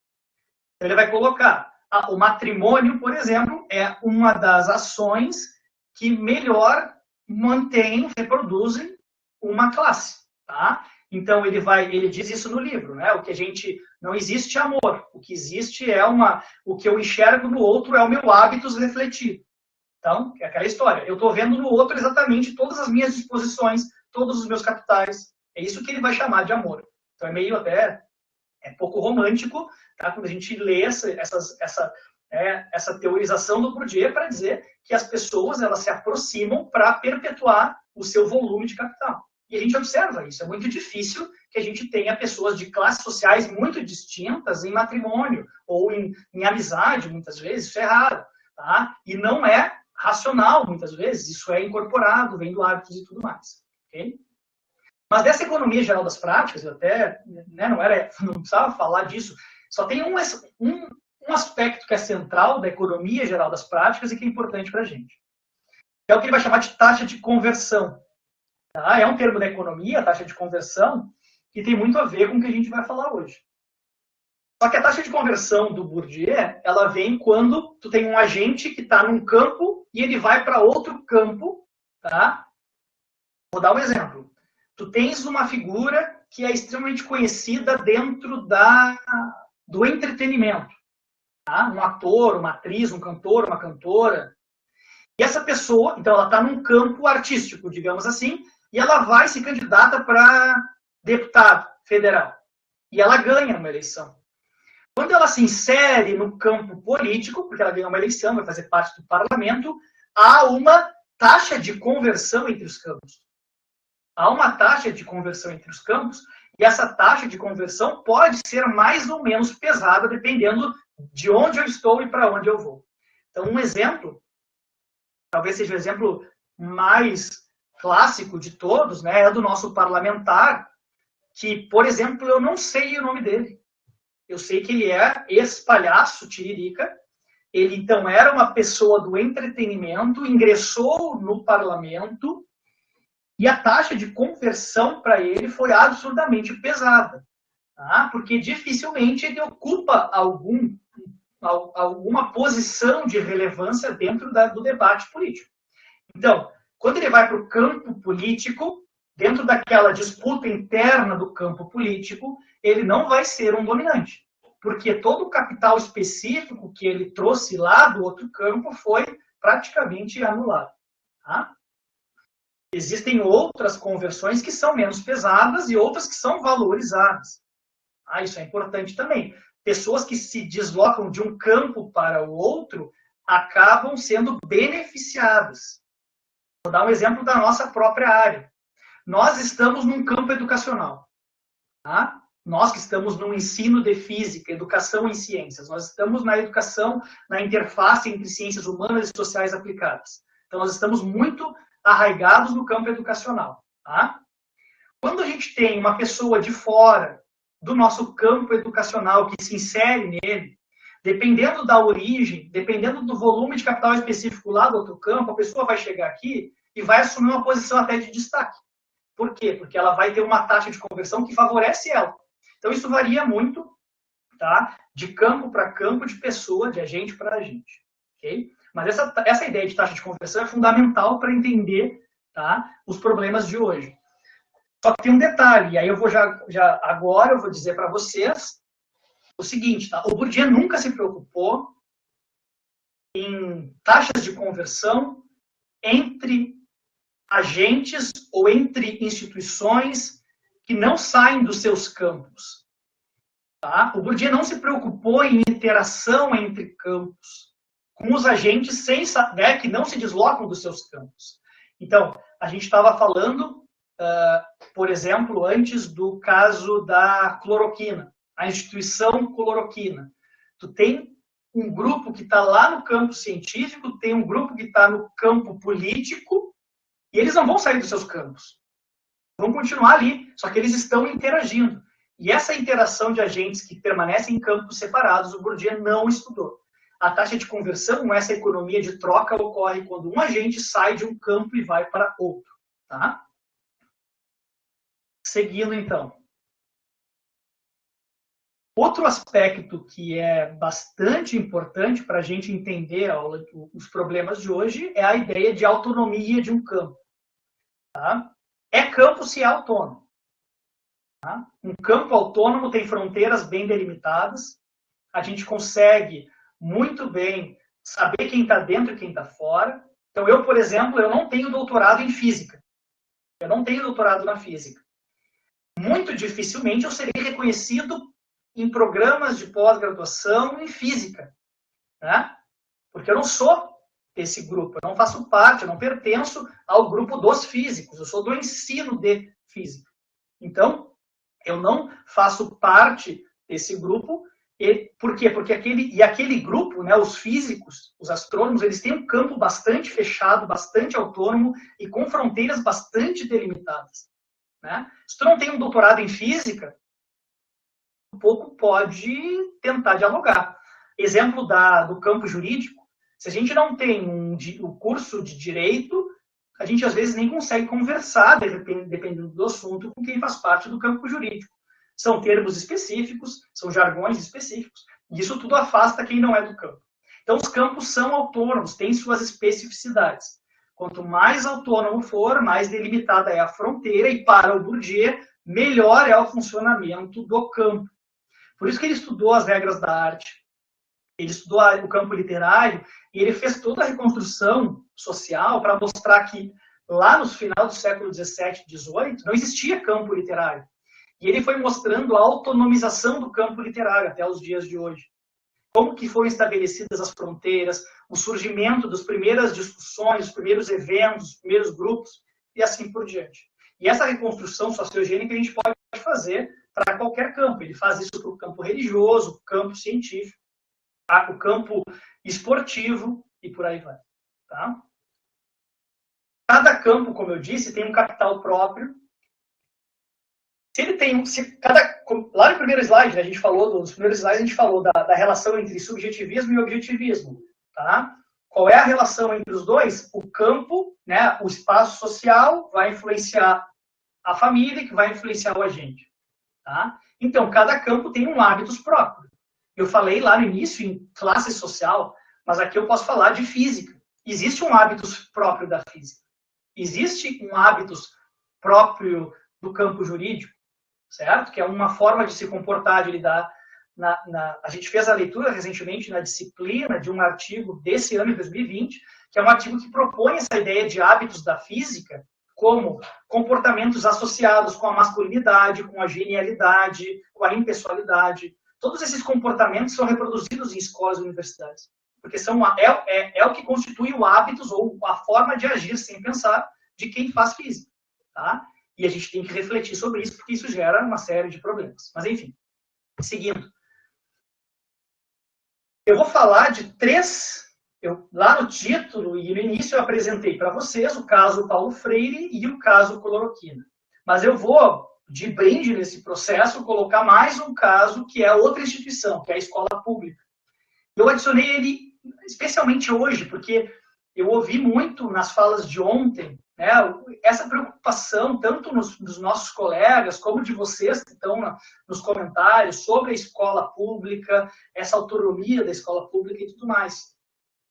Então, ele vai colocar o matrimônio, por exemplo, é uma das ações que melhor mantém, reproduzem uma classe, tá? Então ele diz isso no livro, né? Não existe amor, o que existe o que eu enxergo no outro é o meu hábitos refletido. Então, é aquela história. Eu estou vendo no outro exatamente todas as minhas disposições, todos os meus capitais. É isso que ele vai chamar de amor. Então é meio até pouco romântico, tá? Quando a gente lê essa teorização do Bourdieu para dizer que as pessoas elas se aproximam para perpetuar o seu volume de capital. E a gente observa isso. É muito difícil que a gente tenha pessoas de classes sociais muito distintas em matrimônio ou em amizade, muitas vezes. Isso é raro. Tá? E não é racional, muitas vezes. Isso é incorporado, vem do hábitos e tudo mais. Okay? Mas dessa economia geral das práticas, eu até não precisava falar disso, só tem um aspecto que é central da economia geral das práticas e que é importante para a gente. É o que ele vai chamar de taxa de conversão. Tá? É um termo da economia, a taxa de conversão, que tem muito a ver com o que a gente vai falar hoje. Só que a taxa de conversão do Bourdieu, ela vem quando tu tem um agente que está num campo e ele vai para outro campo, tá? Vou dar um exemplo. Tu tens uma figura que é extremamente conhecida dentro do entretenimento. Tá? Um ator, uma atriz, um cantor, uma cantora. E essa pessoa, então ela está num campo artístico, digamos assim, e ela vai se candidata para deputado federal. E ela ganha uma eleição. Quando ela se insere no campo político, porque ela ganha uma eleição, vai fazer parte do parlamento, há uma taxa de conversão entre os campos. Há uma taxa de conversão entre os campos, e essa taxa de conversão pode ser mais ou menos pesada, dependendo de onde eu estou e para onde eu vou. Então, um exemplo, talvez seja o exemplo mais clássico de todos, né, é do nosso parlamentar, que, por exemplo, eu não sei o nome dele. Eu sei que ele é ex-palhaço Tiririca. Ele, então, era uma pessoa do entretenimento, ingressou no parlamento e a taxa de conversão para ele foi absurdamente pesada. Tá? Porque dificilmente ele ocupa alguma posição de relevância dentro do debate político. Então, quando ele vai para o campo político, dentro daquela disputa interna do campo político, ele não vai ser um dominante, porque todo o capital específico que ele trouxe lá do outro campo foi praticamente anulado. Tá? Existem outras conversões que são menos pesadas e outras que são valorizadas. Isso é importante também. Pessoas que se deslocam de um campo para o outro acabam sendo beneficiadas. Vou dar um exemplo da nossa própria área. Nós estamos num campo educacional. Tá? Nós que estamos no ensino de física, educação em ciências. Nós estamos na educação, na interface entre ciências humanas e sociais aplicadas. Então, nós estamos muito arraigados no campo educacional. Tá? Quando a gente tem uma pessoa de fora do nosso campo educacional que se insere nele, dependendo da origem, dependendo do volume de capital específico lá do outro campo, a pessoa vai chegar aqui e vai assumir uma posição até de destaque. Por quê? Porque ela vai ter uma taxa de conversão que favorece ela. Então, isso varia muito, tá? De campo para campo, de pessoa, de agente para agente. Okay? Mas essa ideia de taxa de conversão é fundamental para entender, tá, os problemas de hoje. Só que tem um detalhe, e aí eu vou agora eu vou dizer para vocês o seguinte, tá? O Bourdieu nunca se preocupou em taxas de conversão entre agentes ou entre instituições que não saem dos seus campos. Tá? O Bourdieu não se preocupou em interação entre campos com os agentes que não se deslocam dos seus campos. Então, a gente estava falando, por exemplo, antes do caso da cloroquina, a instituição cloroquina. Tu tem um grupo que está lá no campo científico, tem um grupo que está no campo político, e eles não vão sair dos seus campos. Vão continuar ali, só que eles estão interagindo. E essa interação de agentes que permanecem em campos separados, o Bourdieu não estudou. A taxa de conversão, essa economia de troca, ocorre quando um agente sai de um campo e vai para outro. Tá? Seguindo, então. Outro aspecto que é bastante importante para a gente entender os problemas de hoje é a ideia de autonomia de um campo. Tá? É campo se é autônomo. Tá? Um campo autônomo tem fronteiras bem delimitadas. A gente consegue muito bem saber quem está dentro e quem está fora. Então, eu, por exemplo, eu não tenho doutorado em física. Eu não tenho doutorado na física. Muito dificilmente eu serei reconhecido em programas de pós-graduação em física. Né? Porque eu não sou desse grupo, eu não faço parte, eu não pertenço ao grupo dos físicos, eu sou do ensino de física. Então, eu não faço parte desse grupo. Por quê? Porque aquele grupo, né, os físicos, os astrônomos, eles têm um campo bastante fechado, bastante autônomo e com fronteiras bastante delimitadas. Né? Se tu não tem um doutorado em física, um pouco pode tentar dialogar. Exemplo do campo jurídico, se a gente não tem um curso de direito, a gente às vezes nem consegue conversar, dependendo do assunto, com quem faz parte do campo jurídico. São termos específicos, são jargões específicos, e isso tudo afasta quem não é do campo. Então, os campos são autônomos, têm suas especificidades. Quanto mais autônomo for, mais delimitada é a fronteira, e para o Bourdieu, melhor é o funcionamento do campo. Por isso que ele estudou as regras da arte, ele estudou o campo literário, e ele fez toda a reconstrução social para mostrar que, lá no final do século XVII e XVIII, não existia campo literário. E ele foi mostrando a autonomização do campo literário até os dias de hoje. Como que foram estabelecidas as fronteiras, o surgimento das primeiras discussões, os primeiros eventos, os primeiros grupos, e assim por diante. E essa reconstrução sociogênica a gente pode fazer para qualquer campo. Ele faz isso para o campo religioso, o campo científico, o campo esportivo e por aí vai. Tá? Cada campo, como eu disse, tem um capital próprio. Se ele tem, lá no primeiro slide, a gente falou, nos primeiros slides a gente falou da relação entre subjetivismo e objetivismo, tá? Qual é a relação entre os dois? O campo, né, o espaço social vai influenciar a família, que vai influenciar o agente, tá? Então, cada campo tem um hábitos próprio. Eu falei lá no início em classe social, mas aqui eu posso falar de física. Existe um hábitos próprio da física. Existe um hábitos próprio do campo jurídico, certo? Que é uma forma de se comportar, de lidar. A gente fez a leitura recentemente na disciplina de um artigo desse ano, de 2020, que é um artigo que propõe essa ideia de hábitos da física como comportamentos associados com a masculinidade, com a genialidade, com a impessoalidade. Todos esses comportamentos são reproduzidos em escolas e universidades, porque é o que constitui o hábitos ou a forma de agir sem pensar de quem faz física, tá? E a gente tem que refletir sobre isso, porque isso gera uma série de problemas. Mas, enfim, seguindo. Eu vou falar de lá no título e no início eu apresentei para vocês o caso Paulo Freire e o caso Cloroquina. Mas eu vou, de brinde nesse processo, colocar mais um caso que é outra instituição, que é a escola pública. Eu adicionei ele especialmente hoje, porque eu ouvi muito nas falas de ontem, né, essa preocupação, tanto dos nossos colegas, como de vocês que estão nos comentários, sobre a escola pública, essa autonomia da escola pública e tudo mais.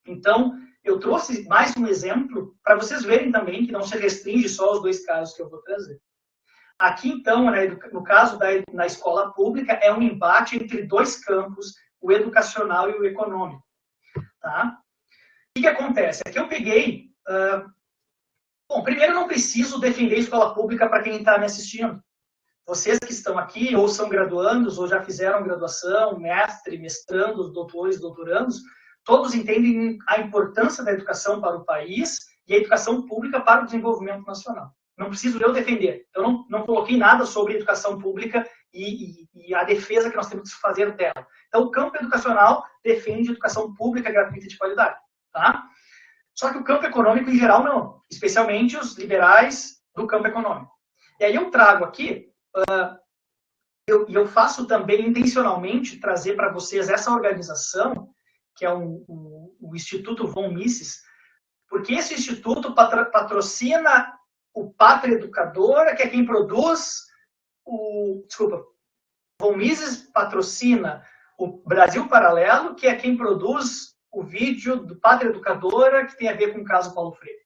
Então, eu trouxe mais um exemplo para vocês verem também que não se restringe só aos dois casos que eu vou trazer. Aqui, então, né, no caso da escola pública, é um embate entre dois campos, o educacional e o econômico. Tá? O que acontece? Aqui eu peguei... Bom, primeiro, eu não preciso defender a escola pública para quem está me assistindo. Vocês que estão aqui, ou são graduandos, ou já fizeram graduação, mestre, mestrandos, doutores, doutorandos, todos entendem a importância da educação para o país e a educação pública para o desenvolvimento nacional. Não preciso eu defender. Eu não coloquei nada sobre educação pública e a defesa que nós temos que fazer dela. Então, o campo educacional defende educação pública gratuita de qualidade. Tá? Só que o campo econômico, em geral, não. Especialmente os liberais do campo econômico. E aí eu trago aqui, eu faço também intencionalmente trazer para vocês essa organização, que é o Instituto von Mises, porque esse instituto patrocina o Pátria Educadora, que é quem produz von Mises patrocina o Brasil Paralelo, que é quem produz o vídeo do Pátria Educadora, que tem a ver com o caso Paulo Freire.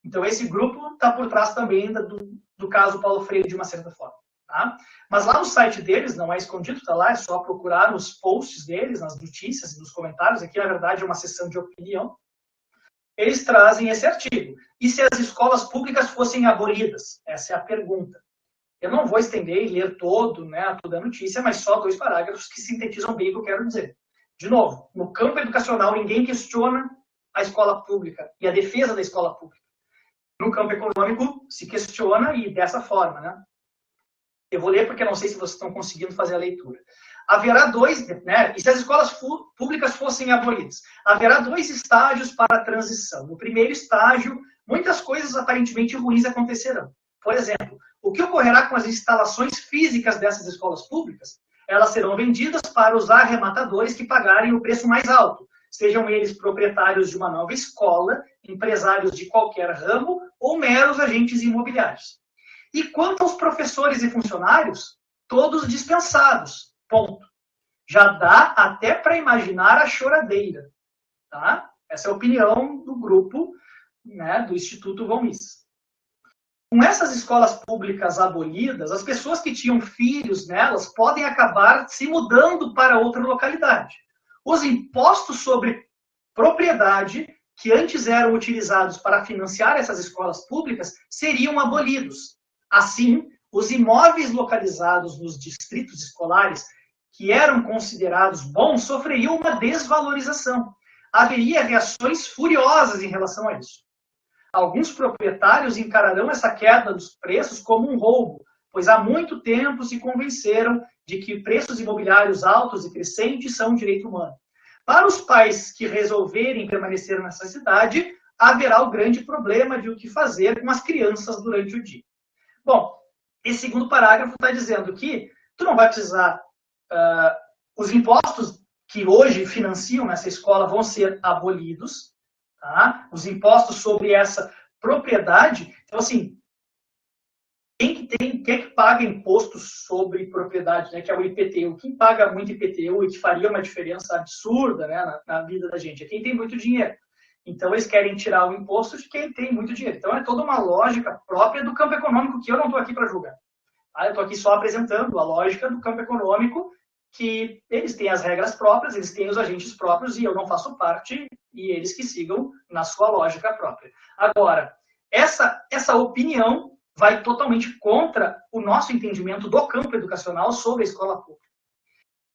Então, esse grupo está por trás também do caso Paulo Freire, de uma certa forma. Tá? Mas lá no site deles, não é escondido, está lá, é só procurar nos posts deles, nas notícias e nos comentários. Aqui, na verdade, é uma sessão de opinião. Eles trazem esse artigo. E se as escolas públicas fossem abolidas? Essa é a pergunta. Eu não vou estender e ler toda a notícia, mas só 2 parágrafos que sintetizam bem o que eu quero dizer. De novo, no campo educacional, ninguém questiona a escola pública e a defesa da escola pública. No campo econômico, se questiona e dessa forma, né? Eu vou ler porque eu não sei se vocês estão conseguindo fazer a leitura. Haverá 2, né? E se as escolas públicas fossem abolidas? Haverá 2 estágios para a transição. No primeiro estágio, muitas coisas aparentemente ruins acontecerão. Por exemplo, o que ocorrerá com as instalações físicas dessas escolas públicas? Elas serão vendidas para os arrematadores que pagarem o preço mais alto, sejam eles proprietários de uma nova escola, empresários de qualquer ramo ou meros agentes imobiliários. E quanto aos professores e funcionários, todos dispensados, ponto. Já dá até para imaginar a choradeira. Tá? Essa é a opinião do grupo, né, do Instituto Von Mises. Com essas escolas públicas abolidas, as pessoas que tinham filhos nelas podem acabar se mudando para outra localidade. Os impostos sobre propriedade, que antes eram utilizados para financiar essas escolas públicas, seriam abolidos. Assim, os imóveis localizados nos distritos escolares, que eram considerados bons, sofreriam uma desvalorização. Haveria reações furiosas em relação a isso. Alguns proprietários encararão essa queda dos preços como um roubo, pois há muito tempo se convenceram de que preços imobiliários altos e crescentes são um direito humano. Para os pais que resolverem permanecer nessa cidade, haverá o grande problema de o que fazer com as crianças durante o dia. Bom, esse segundo parágrafo está dizendo que tu não vai precisar... os impostos que hoje financiam essa escola vão ser abolidos, tá? Os impostos sobre essa propriedade. Então, assim, quem é que paga imposto sobre propriedade, né, que é o IPTU? Quem paga muito IPTU e que faria uma diferença absurda, né, na vida da gente? É quem tem muito dinheiro. Então, eles querem tirar o imposto de quem tem muito dinheiro. Então, é toda uma lógica própria do campo econômico que eu não estou aqui para julgar. Tá? Eu estou aqui só apresentando a lógica do campo econômico, que eles têm as regras próprias, eles têm os agentes próprios, e eu não faço parte, e eles que sigam na sua lógica própria. Agora, essa opinião vai totalmente contra o nosso entendimento do campo educacional sobre a escola pública.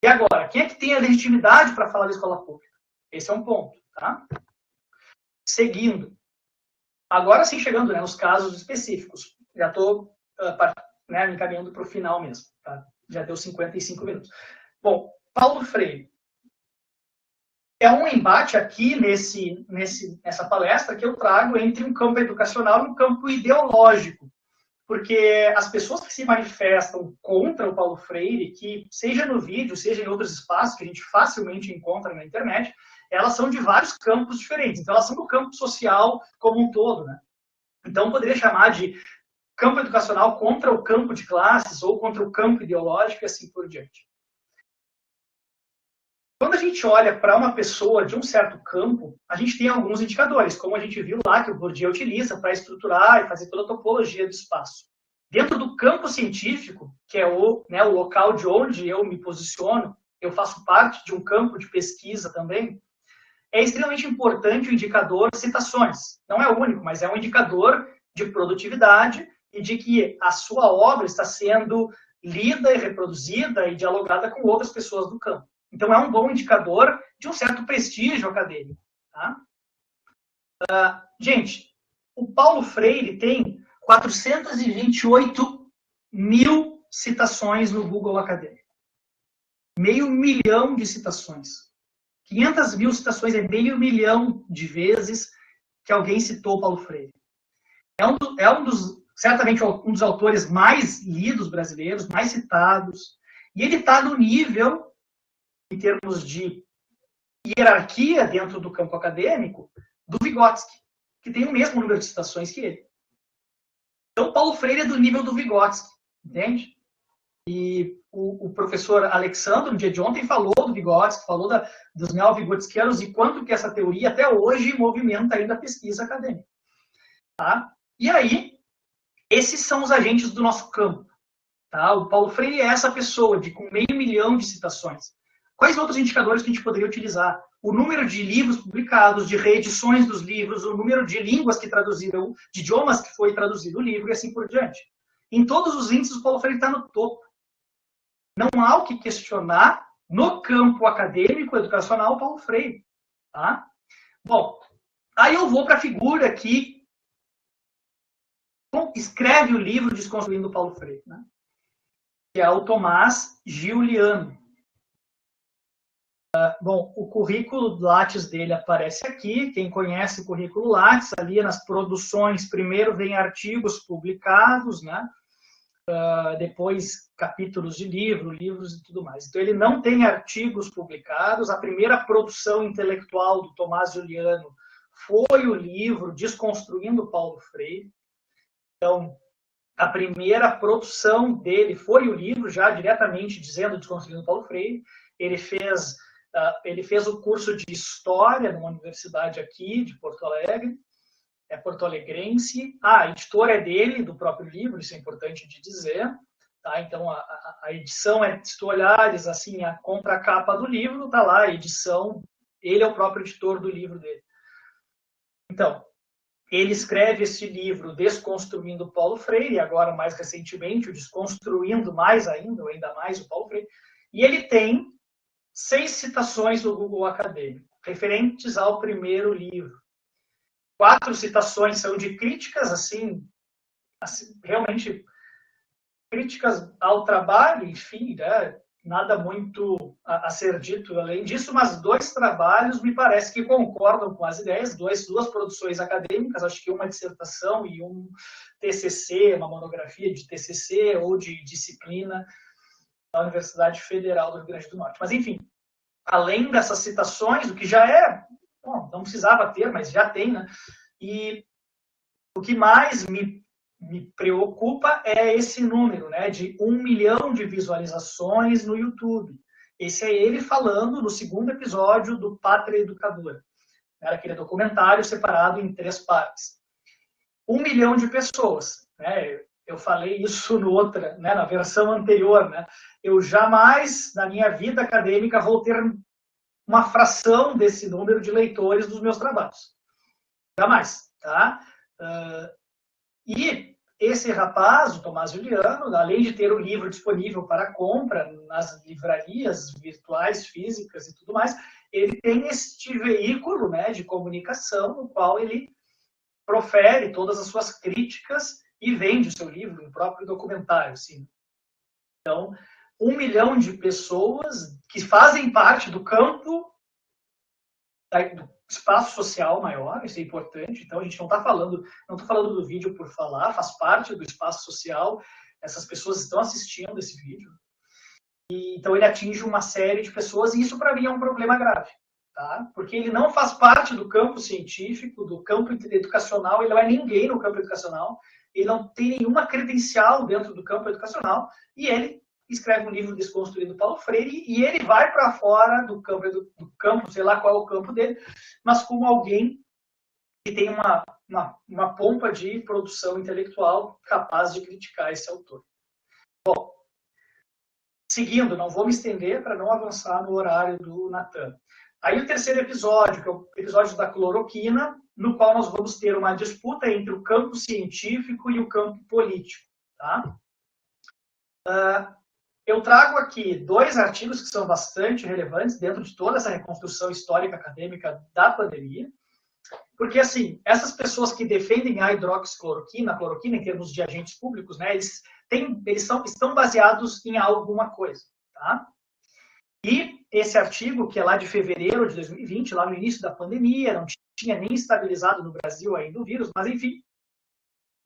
E agora, quem é que tem a legitimidade para falar da escola pública? Esse é um ponto, tá? Seguindo. Agora sim, chegando, né, nos casos específicos. Já estou me encaminhando para o final mesmo. Tá? Já deu 55 minutos. Bom, Paulo Freire. É um embate aqui nessa palestra que eu trago entre um campo educacional e um campo ideológico. Porque as pessoas que se manifestam contra o Paulo Freire, que seja no vídeo, seja em outros espaços que a gente facilmente encontra na internet, elas são de vários campos diferentes. Então, elas são do campo social como um todo, né? Então, poderia chamar de campo educacional contra o campo de classes ou contra o campo ideológico e assim por diante. Quando a gente olha para uma pessoa de um certo campo, a gente tem alguns indicadores, como a gente viu lá que o Bourdieu utiliza para estruturar e fazer toda a topologia do espaço. Dentro do campo científico, que é o local de onde eu me posiciono, eu faço parte de um campo de pesquisa também, é extremamente importante o indicador citações. Não é o único, mas é um indicador de produtividade e de que a sua obra está sendo lida e reproduzida e dialogada com outras pessoas do campo. Então, é um bom indicador de um certo prestígio acadêmico. Tá? Gente, o Paulo Freire tem 428 mil citações no Google Acadêmico. 500 mil de citações. 500 mil citações é 500 mil de vezes que alguém citou o Paulo Freire. Certamente um dos autores mais lidos brasileiros, mais citados. E ele está no nível, em termos de hierarquia dentro do campo acadêmico, do Vygotsky, que tem o mesmo número de citações que ele. Então, Paulo Freire é do nível do Vygotsky, entende? E o professor Alexandre, no dia de ontem, falou do Vygotsky, falou dos neo-vygotskianos e quanto que essa teoria, até hoje, movimenta ainda a pesquisa acadêmica. Tá? E aí, esses são os agentes do nosso campo. Tá? O Paulo Freire é essa pessoa, com 500 mil de citações. Quais outros indicadores que a gente poderia utilizar? O número de livros publicados, de reedições dos livros, o número de línguas que traduziram, de idiomas que foi traduzido o livro e assim por diante. Em todos os índices, o Paulo Freire está no topo. Não há o que questionar no campo acadêmico, educacional, Paulo Freire. Tá? Bom, aí eu vou para a figura que escreve o livro Desconstruindo o Paulo Freire, né? Que é o Tomás Giuliano. Bom, o currículo Lattes dele aparece aqui. Quem conhece o currículo Lattes, ali nas produções, primeiro vem artigos publicados, né? depois capítulos de livros e tudo mais. Então ele não tem artigos publicados. A primeira produção intelectual do Tomás Juliano foi o livro Desconstruindo Paulo Freire. Então, a primeira produção dele foi o livro, já diretamente dizendo Desconstruindo Paulo Freire. Ele fez o curso de História numa universidade aqui de Porto Alegre, é porto-alegrense. A editora é dele, do próprio livro, isso é importante de dizer. Tá? Então, a edição, se tu olhares assim, a contracapa do livro, está lá a edição, ele é o próprio editor do livro dele. Então, ele escreve esse livro Desconstruindo Paulo Freire, e agora, mais recentemente, o Desconstruindo mais ainda, ou ainda mais o Paulo Freire, e ele tem 6 citações do Google Acadêmico, referentes ao primeiro livro. 4 citações são de críticas, assim, realmente críticas ao trabalho, enfim, né? Nada muito a ser dito além disso, mas 2 trabalhos me parece que concordam com as ideias, 2 produções acadêmicas, acho que uma dissertação e um TCC, uma monografia de TCC ou de disciplina da Universidade Federal do Rio Grande do Norte. Mas, enfim, além dessas citações, o que já é, bom, não precisava ter, mas já tem, né? E o que mais me preocupa é esse número, né, de 1 milhão de visualizações no YouTube. Esse é ele falando no segundo episódio do Pátria Educadora. Era aquele documentário separado em 3 partes. 1 milhão de pessoas, né? Eu falei isso na versão anterior, né? Eu jamais, na minha vida acadêmica, vou ter uma fração desse número de leitores dos meus trabalhos. Jamais, tá? E esse rapaz, o Tomás Juliano, além de ter o livro disponível para compra nas livrarias virtuais, físicas e tudo mais, ele tem este veículo, né, de comunicação no qual ele profere todas as suas críticas e vende o seu livro, o próprio documentário. Assim. Então, 1 milhão de pessoas que fazem parte do campo do espaço social maior, isso é importante. Então, a gente não estou falando do vídeo por falar, faz parte do espaço social, essas pessoas estão assistindo esse vídeo. E, então, ele atinge uma série de pessoas, e isso, para mim, é um problema grave. Tá? Porque ele não faz parte do campo científico, do campo educacional, ele não é ninguém no campo educacional, ele não tem nenhuma credencial dentro do campo educacional, e ele escreve um livro Desconstruindo Paulo Freire, e ele vai para fora do campo, sei lá qual é o campo dele, mas como alguém que tem uma pompa de produção intelectual capaz de criticar esse autor. Bom, seguindo, não vou me estender para não avançar no horário do Natan. Aí o terceiro episódio, que é o episódio da cloroquina, no qual nós vamos ter uma disputa entre o campo científico e o campo político. Tá? Eu trago aqui 2 artigos que são bastante relevantes dentro de toda essa reconstrução histórica acadêmica da pandemia, porque, assim, essas pessoas que defendem a hidroxicloroquina, a cloroquina em termos de agentes públicos, né, eles estão baseados em alguma coisa. Tá? E esse artigo, que é lá de fevereiro de 2020, lá no início da pandemia, não tinha nem estabilizado no Brasil ainda o vírus, mas, enfim,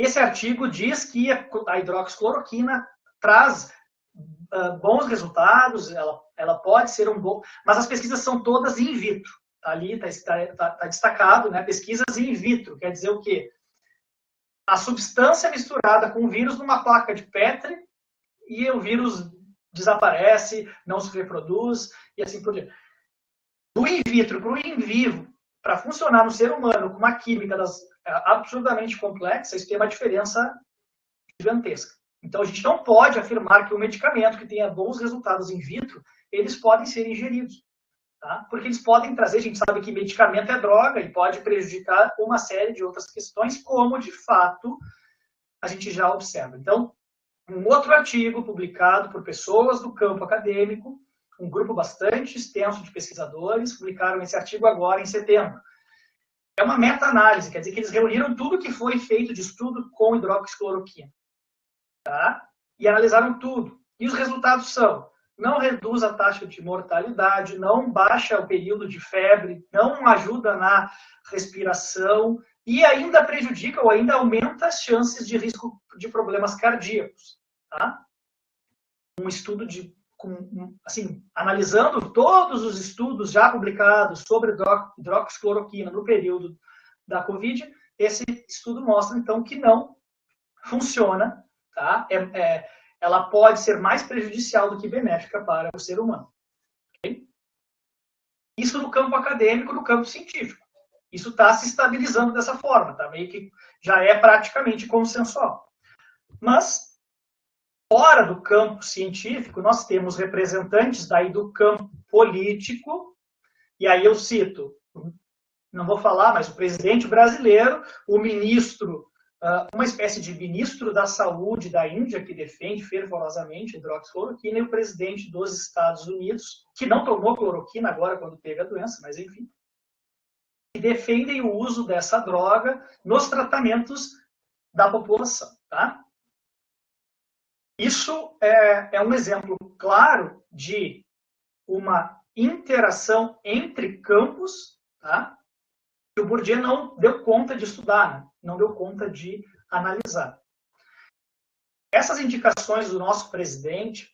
esse artigo diz que a hidroxicloroquina traz bons resultados, ela pode ser um bom... Mas as pesquisas são todas in vitro. Ali está destacado, né? Pesquisas in vitro. Quer dizer o quê? A substância misturada com o vírus numa placa de Petri e o vírus desaparece, não se reproduz e assim por diante. Do in vitro para o in vivo, para funcionar no ser humano com uma química absurdamente complexa, isso tem uma diferença gigantesca. Então, a gente não pode afirmar que um medicamento que tenha bons resultados in vitro, eles podem ser ingeridos. Tá? Porque eles podem trazer, a gente sabe que medicamento é droga e pode prejudicar uma série de outras questões, como, de fato, a gente já observa. Então, um outro artigo publicado por pessoas do campo acadêmico, um grupo bastante extenso de pesquisadores, publicaram esse artigo agora em setembro. É uma meta-análise, quer dizer que eles reuniram tudo que foi feito de estudo com hidroxicloroquina. Tá? E analisaram tudo. E os resultados são: não reduz a taxa de mortalidade, não baixa o período de febre, não ajuda na respiração e ainda prejudica ou ainda aumenta as chances de risco de problemas cardíacos. tá? Um estudo assim, analisando todos os estudos já publicados sobre hidroxicloroquina no período da Covid, esse estudo mostra, então, que não funciona, tá? Ela pode ser mais prejudicial do que benéfica para o ser humano. Okay? Isso no campo acadêmico, no campo científico. Isso está se estabilizando dessa forma, tá? Meio que já é praticamente consensual. Mas, fora do campo científico, nós temos representantes daí do campo político, e aí eu cito, não vou falar, mas o presidente brasileiro, o ministro, uma espécie de ministro da saúde da Índia, que defende fervorosamente a hidroxicloroquina, e o presidente dos Estados Unidos, que não tomou cloroquina agora quando teve a doença, mas enfim, que defendem o uso dessa droga nos tratamentos da população, tá? Isso é um exemplo claro de uma interação entre campos, tá? Que o Bourdieu não deu conta de estudar, né? Não deu conta de analisar. Essas indicações do nosso presidente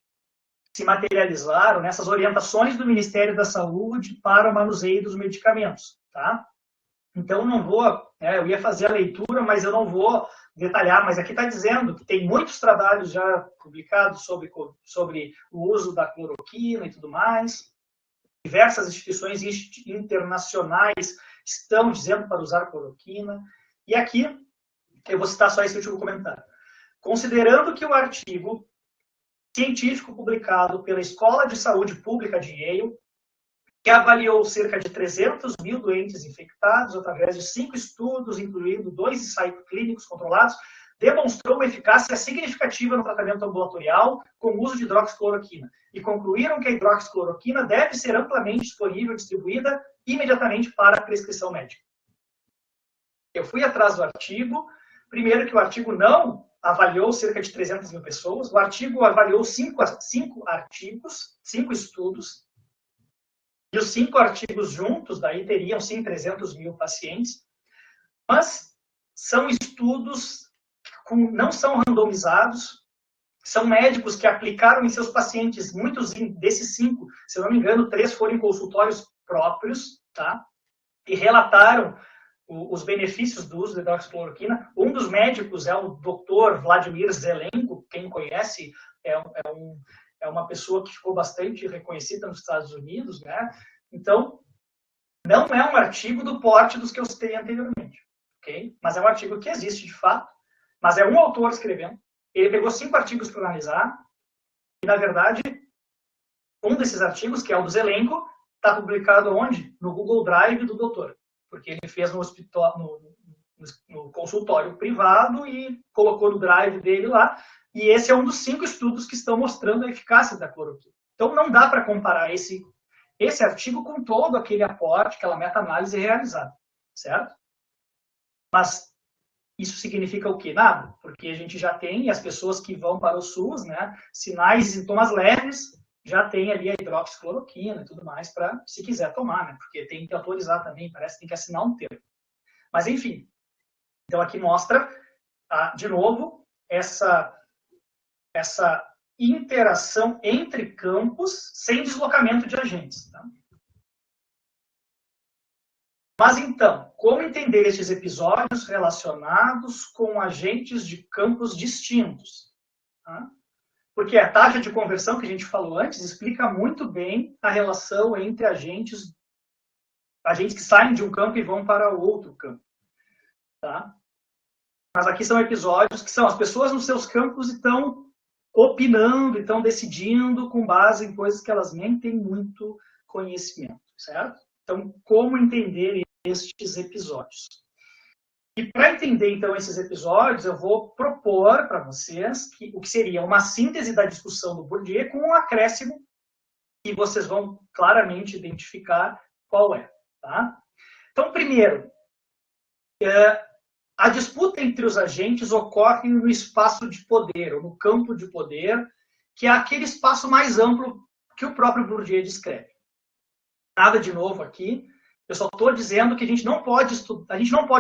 se materializaram nessas orientações do Ministério da Saúde para o manuseio dos medicamentos, tá? Então, não vou, eu ia fazer a leitura, mas eu não vou detalhar, mas aqui está dizendo que tem muitos trabalhos já publicados sobre o uso da cloroquina e tudo mais. Diversas instituições internacionais estão dizendo para usar cloroquina. E aqui, eu vou citar só esse último comentário. Considerando que o artigo científico publicado pela Escola de Saúde Pública de Yale, que avaliou cerca de 300 mil doentes infectados através de 5 estudos, incluindo 2 ensaios clínicos controlados, demonstrou uma eficácia significativa no tratamento ambulatorial com o uso de hidroxicloroquina e concluíram que a hidroxicloroquina deve ser amplamente disponível e distribuída imediatamente para prescrição médica. Eu fui atrás do artigo, primeiro que o artigo não avaliou cerca de 300 mil pessoas, o artigo avaliou 5 artigos, 5 estudos, e os 5 artigos juntos, daí teriam sim 300 mil pacientes, mas são estudos que não são randomizados, são médicos que aplicaram em seus pacientes, muitos desses 5, se eu não me engano, 3 foram em consultórios próprios, tá? E relataram os benefícios do uso da hidroxicloroquina. Um dos médicos é o Dr. Vladimir Zelenko, quem conhece, é uma pessoa que ficou bastante reconhecida nos Estados Unidos, né? Então, não é um artigo do porte dos que eu citei anteriormente, ok? Mas é um artigo que existe de fato, mas é um autor escrevendo. Ele pegou 5 artigos para analisar e, na verdade, um desses artigos, que é o do Zelenko, está publicado onde? No Google Drive do doutor, porque ele fez no consultório privado e colocou no Drive dele lá. E esse é um dos 5 estudos que estão mostrando a eficácia da cloroquina. Então, não dá para comparar esse artigo com todo aquele aporte, aquela meta-análise realizada, certo? Mas isso significa o quê? Nada, porque a gente já tem, as pessoas que vão para o SUS, né, sinais e sintomas leves, já tem ali a hidroxicloroquina e tudo mais para, se quiser tomar, né, porque tem que autorizar também, parece que tem que assinar um termo. Mas, enfim, então aqui mostra, de novo, essa interação entre campos sem deslocamento de agentes. Tá? Mas então, como entender estes episódios relacionados com agentes de campos distintos? Tá? Porque a taxa de conversão que a gente falou antes explica muito bem a relação entre agentes que saem de um campo e vão para outro campo. Tá? Mas aqui são episódios que são as pessoas nos seus campos estão opinando, estão decidindo com base em coisas que elas nem têm muito conhecimento, certo? Então, como entender estes episódios? E para entender, então, esses episódios, eu vou propor para vocês o que seria uma síntese da discussão do Bourdieu com um acréscimo e vocês vão claramente identificar qual é. Tá? Então, primeiro, a disputa entre os agentes ocorre no espaço de poder, ou no campo de poder, que é aquele espaço mais amplo que o próprio Bourdieu descreve. Nada de novo aqui. Eu só estou dizendo que a gente não pode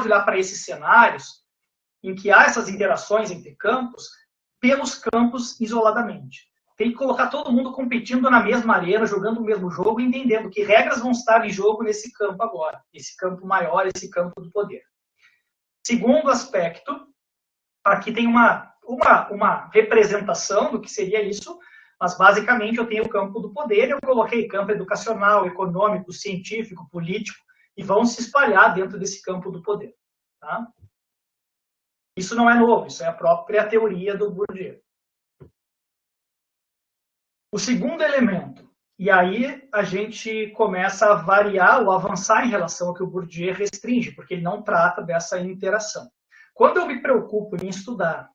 olhar para esses cenários em que há essas interações entre campos pelos campos isoladamente. Tem que colocar todo mundo competindo na mesma arena, jogando o mesmo jogo, entendendo que regras vão estar em jogo nesse campo agora, esse campo maior, esse campo do poder. Segundo aspecto, aqui tem uma representação do que seria isso, mas basicamente eu tenho o campo do poder, eu coloquei campo educacional, econômico, científico, político, e vão se espalhar dentro desse campo do poder. Tá? Isso não é novo, isso é a própria teoria do Bourdieu. O segundo elemento, e aí a gente começa a variar ou avançar em relação ao que o Bourdieu restringe, porque ele não trata dessa interação. Quando eu me preocupo em estudar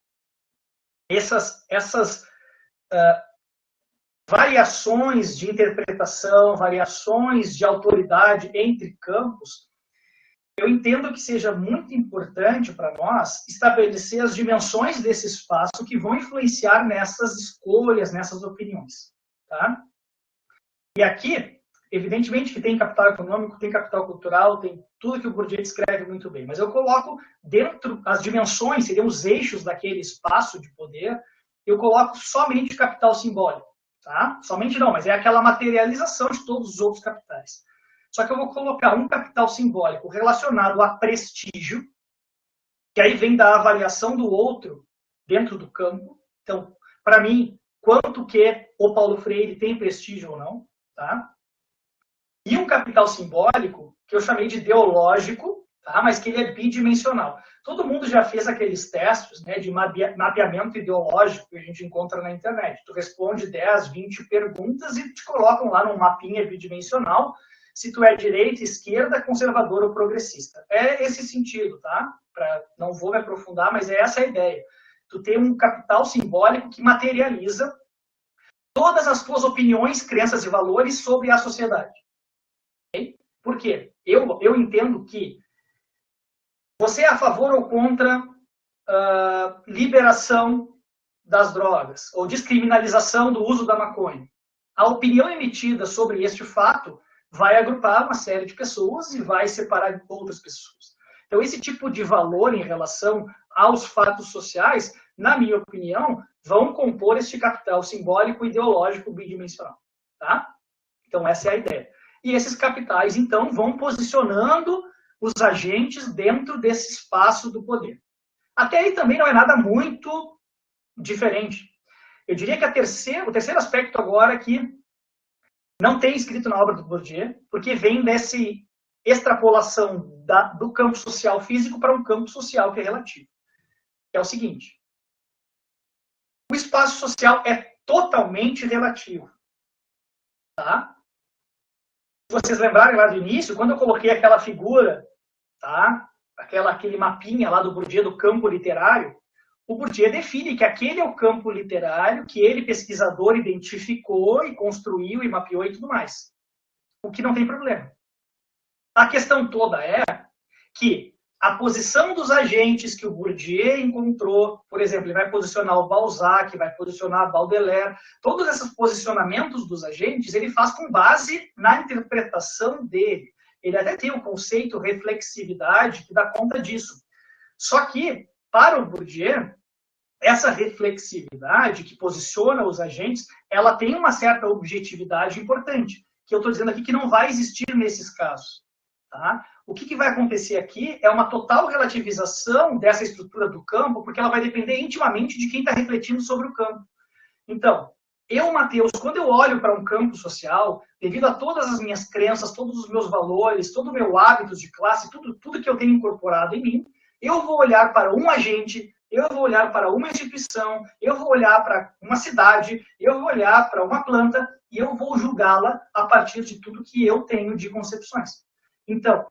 essas variações de interpretação, variações de autoridade entre campos, eu entendo que seja muito importante para nós estabelecer as dimensões desse espaço que vão influenciar nessas escolhas, nessas opiniões. Tá? E aqui, evidentemente que tem capital econômico, tem capital cultural, tem tudo que o Bourdieu descreve muito bem, mas eu coloco dentro, as dimensões, seriam os eixos daquele espaço de poder, eu coloco somente capital simbólico. Tá? Somente não, mas é aquela materialização de todos os outros capitais. Só que eu vou colocar um capital simbólico relacionado a prestígio, que aí vem da avaliação do outro dentro do campo. Então, para mim, quanto que o Paulo Freire tem prestígio ou não. Tá? E um capital simbólico, que eu chamei de ideológico, tá? Mas que ele é bidimensional. Todo mundo já fez aqueles testes, né, de mapeamento ideológico que a gente encontra na internet. Tu responde 10, 20 perguntas e te colocam lá num mapinha bidimensional se tu é direita, esquerda, conservador ou progressista. É esse sentido, tá? Não vou me aprofundar, mas é essa a ideia. Tu tem um capital simbólico que materializa todas as tuas opiniões, crenças e valores sobre a sociedade. Okay? Por quê? Eu entendo que você é a favor ou contra liberação das drogas ou descriminalização do uso da maconha. A opinião emitida sobre este fato vai agrupar uma série de pessoas e vai separar outras pessoas. Então, esse tipo de valor em relação aos fatos sociais, na minha opinião, vão compor este capital simbólico ideológico bidimensional. Tá? Então, essa é a ideia. E esses capitais, então, vão posicionando os agentes dentro desse espaço do poder. Até aí também não é nada muito diferente. Eu diria que o terceiro aspecto agora que não tem escrito na obra do Bourdieu, porque vem dessa extrapolação do campo social físico para um campo social que é relativo. É o seguinte: o espaço social é totalmente relativo. Tá? Se vocês lembrarem lá do início, quando eu coloquei aquela figura, tá? Aquele mapinha lá do Bourdieu do campo literário, o Bourdieu define que aquele é o campo literário que ele, pesquisador, identificou e construiu e mapeou e tudo mais. O que não tem problema. A questão toda é que a posição dos agentes que o Bourdieu encontrou, por exemplo, ele vai posicionar o Balzac, vai posicionar Baudelaire, todos esses posicionamentos dos agentes, ele faz com base na interpretação dele. Ele até tem o conceito reflexividade que dá conta disso. Só que, para o Bourdieu, essa reflexividade que posiciona os agentes, ela tem uma certa objetividade importante, que eu estou dizendo aqui que não vai existir nesses casos. Tá? O que vai acontecer aqui é uma total relativização dessa estrutura do campo, porque ela vai depender intimamente de quem está refletindo sobre o campo. Então, eu, Matheus, quando eu olho para um campo social, devido a todas as minhas crenças, todos os meus valores, todo o meu hábito de classe, tudo que eu tenho incorporado em mim, eu vou olhar para um agente, eu vou olhar para uma instituição, eu vou olhar para uma cidade, eu vou olhar para uma planta e eu vou julgá-la a partir de tudo que eu tenho de concepções. Então,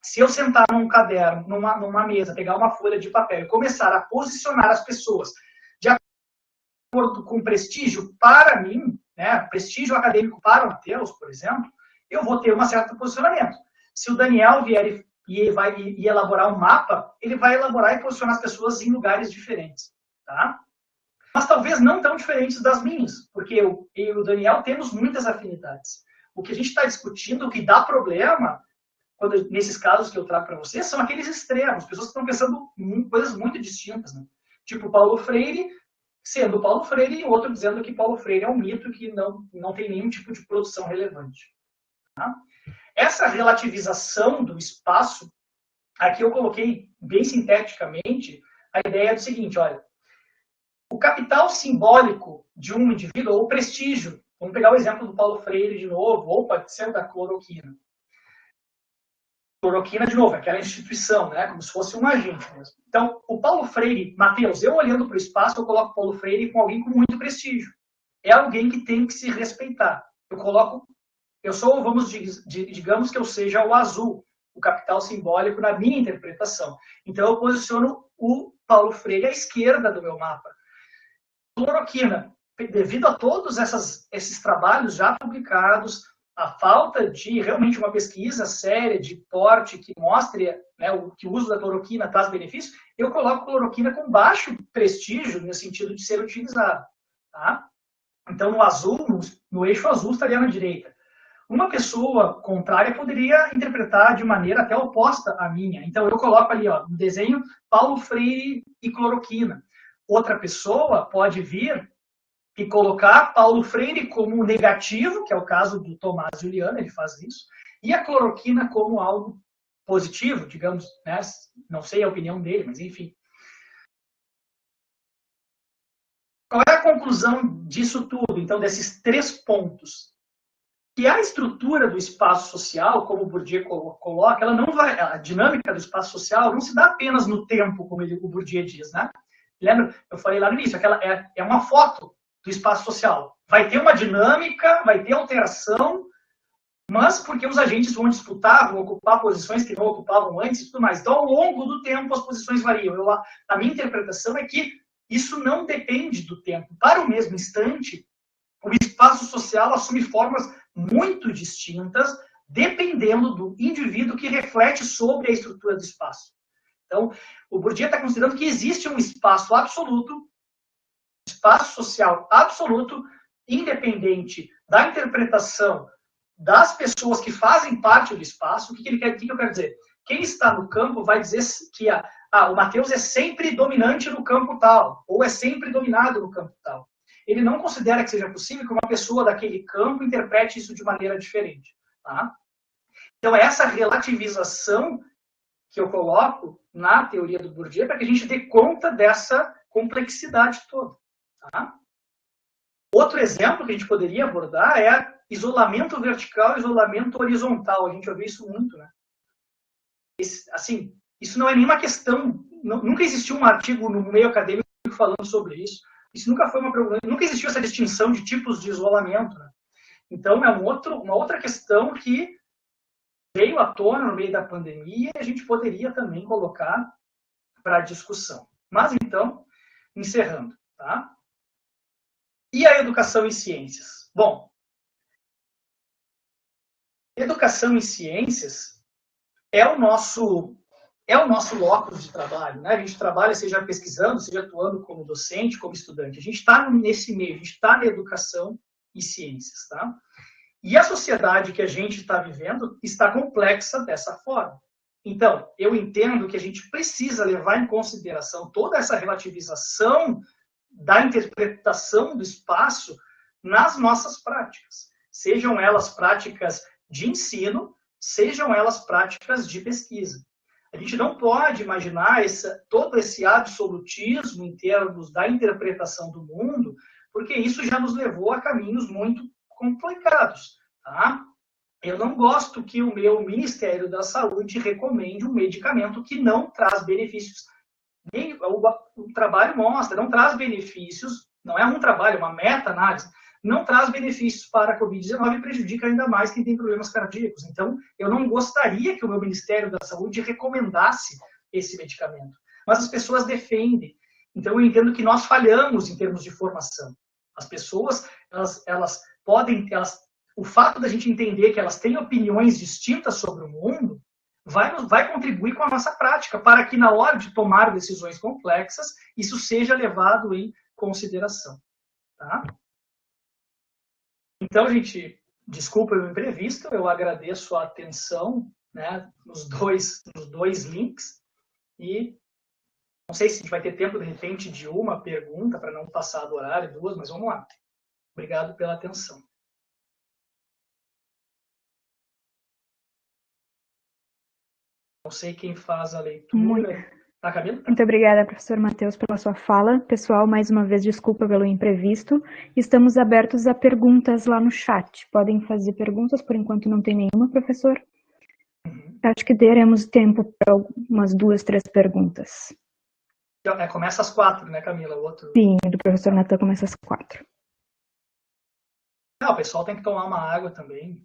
se eu sentar num caderno, numa mesa, pegar uma folha de papel e começar a posicionar as pessoas de acordo com prestígio para mim, né, prestígio acadêmico para o Matheus, por exemplo, eu vou ter um certo posicionamento. Se o Daniel vier e vai elaborar um mapa, ele vai elaborar e posicionar as pessoas em lugares diferentes. Tá? Mas talvez não tão diferentes das minhas, porque eu e o Daniel temos muitas afinidades. O que a gente está discutindo, o que dá problema, nesses casos que eu trago para vocês, são aqueles extremos, pessoas que estão pensando em coisas muito distintas. Né? Tipo Paulo Freire sendo Paulo Freire, e outro dizendo que Paulo Freire é um mito que não tem nenhum tipo de produção relevante. Tá? Essa relativização do espaço, aqui eu coloquei bem sinteticamente a ideia do seguinte, olha, o capital simbólico de um indivíduo, ou o prestígio, vamos pegar o exemplo do Paulo Freire de novo, ou pode ser o da cloroquina. Cloroquina, de novo, aquela instituição, né, como se fosse um agente mesmo. Então, o Paulo Freire, Matheus, eu olhando para o espaço, eu coloco o Paulo Freire com alguém com muito prestígio. É alguém que tem que se respeitar. Eu sou, digamos que eu seja o azul, o capital simbólico na minha interpretação. Então, eu posiciono o Paulo Freire à esquerda do meu mapa. Cloroquina, devido a todos esses trabalhos já publicados, a falta de realmente uma pesquisa séria, de porte, que mostre, né, que o uso da cloroquina traz benefícios, eu coloco cloroquina com baixo prestígio, no sentido de ser utilizado. Tá? Então, no azul, no eixo azul, estaria na direita. Uma pessoa contrária poderia interpretar de maneira até oposta à minha. Então, eu coloco ali, ó, no desenho, Paulo Freire e cloroquina. Outra pessoa pode vir e colocar Paulo Freire como negativo, que é o caso do Tomás Juliano, ele faz isso, e a cloroquina como algo positivo, digamos, né? Não sei a opinião dele, mas enfim. Qual é a conclusão disso tudo, então, desses 3 pontos? Que a estrutura do espaço social, como o Bourdieu coloca, ela não vai, a dinâmica do espaço social não se dá apenas no tempo, como o Bourdieu diz, né? Lembra? Eu falei lá no início, aquela é uma foto do espaço social. Vai ter uma dinâmica, vai ter alteração, mas porque os agentes vão disputar, vão ocupar posições que não ocupavam antes e tudo mais. Então, ao longo do tempo, as posições variam. A minha interpretação é que isso não depende do tempo. Para o mesmo instante, o espaço social assume formas muito distintas, dependendo do indivíduo que reflete sobre a estrutura do espaço. Então, o Bourdieu está considerando que existe um espaço absoluto, espaço social absoluto, independente da interpretação das pessoas que fazem parte do espaço. O que eu quero dizer? Quem está no campo vai dizer que o Matheus é sempre dominante no campo tal, ou é sempre dominado no campo tal. Ele não considera que seja possível que uma pessoa daquele campo interprete isso de maneira diferente. Tá? Então, essa relativização que eu coloco na teoria do Bourdieu para que a gente dê conta dessa complexidade toda. Tá? Outro exemplo que a gente poderia abordar é isolamento vertical e isolamento horizontal. A gente ouviu isso muito, né? Isso não é nenhuma questão, nunca existiu um artigo no meio acadêmico falando sobre isso. Isso nunca foi nunca existiu essa distinção de tipos de isolamento, né? Então, é uma outra questão que veio à tona no meio da pandemia e a gente poderia também colocar para discussão. Mas, então, encerrando, tá? E a educação em ciências? Bom, educação em ciências é o nosso locus de trabalho, né? A gente trabalha, seja pesquisando, seja atuando como docente, como estudante. A gente está nesse meio, a gente está na educação e ciências, tá? E a sociedade que a gente está vivendo está complexa dessa forma. Então, eu entendo que a gente precisa levar em consideração toda essa relativização da interpretação do espaço nas nossas práticas. Sejam elas práticas de ensino, sejam elas práticas de pesquisa. A gente não pode imaginar todo esse absolutismo em termos da interpretação do mundo, porque isso já nos levou a caminhos muito complicados. Tá? Eu não gosto que o meu Ministério da Saúde recomende um medicamento que não traz benefícios. O trabalho mostra, não traz benefícios, não é um trabalho, uma meta-análise, não traz benefícios para a Covid-19 e prejudica ainda mais quem tem problemas cardíacos. Então, eu não gostaria que o meu Ministério da Saúde recomendasse esse medicamento. Mas as pessoas defendem. Então, eu entendo que nós falhamos em termos de formação. As pessoas, o fato da gente entender que elas têm opiniões distintas sobre o mundo vai contribuir com a nossa prática, para que na hora de tomar decisões complexas, isso seja levado em consideração. Tá? Então, gente, desculpa o imprevisto, eu agradeço a atenção, né, nos dois links e Não sei se a gente vai ter tempo, de repente, de uma pergunta, para não passar do horário, duas, mas vamos lá. Obrigado pela atenção. Não sei quem faz a leitura. Tá, Camila? Muito obrigada, professor Matheus, pela sua fala. Pessoal, mais uma vez, desculpa pelo imprevisto. Estamos abertos a perguntas lá no chat. Podem fazer perguntas, por enquanto não tem nenhuma, professor. Acho que teremos tempo para umas 2, 3 perguntas. Começa às 4, né, Camila? O outro... Sim, do professor Natan começa às 4. Não, o pessoal tem que tomar uma água também.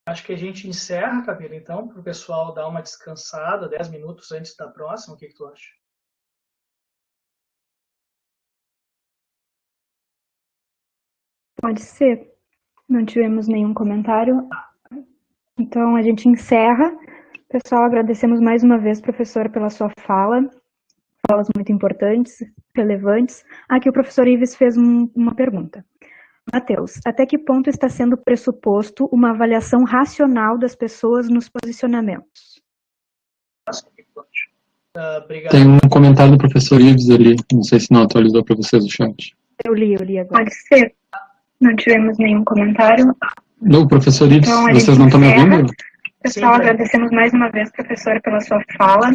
Acho que a gente encerra, Camila, então, para o pessoal dar uma descansada, 10 minutos antes da próxima. O que tu acha? Pode ser. Não tivemos nenhum comentário. Então, a gente encerra. Pessoal, agradecemos mais uma vez, professor, pela sua fala. Falas muito importantes, relevantes. Aqui o professor Ives fez uma pergunta. Matheus, até que ponto está sendo pressuposto uma avaliação racional das pessoas nos posicionamentos? Obrigado. Tem um comentário do professor Ives ali, não sei se não atualizou para vocês o chat. Eu li agora. Pode ser. Não tivemos nenhum comentário. Não, professor Ives, então, vocês não estão me ouvindo? Pessoal, agradecemos mais uma vez, professor, pela sua fala.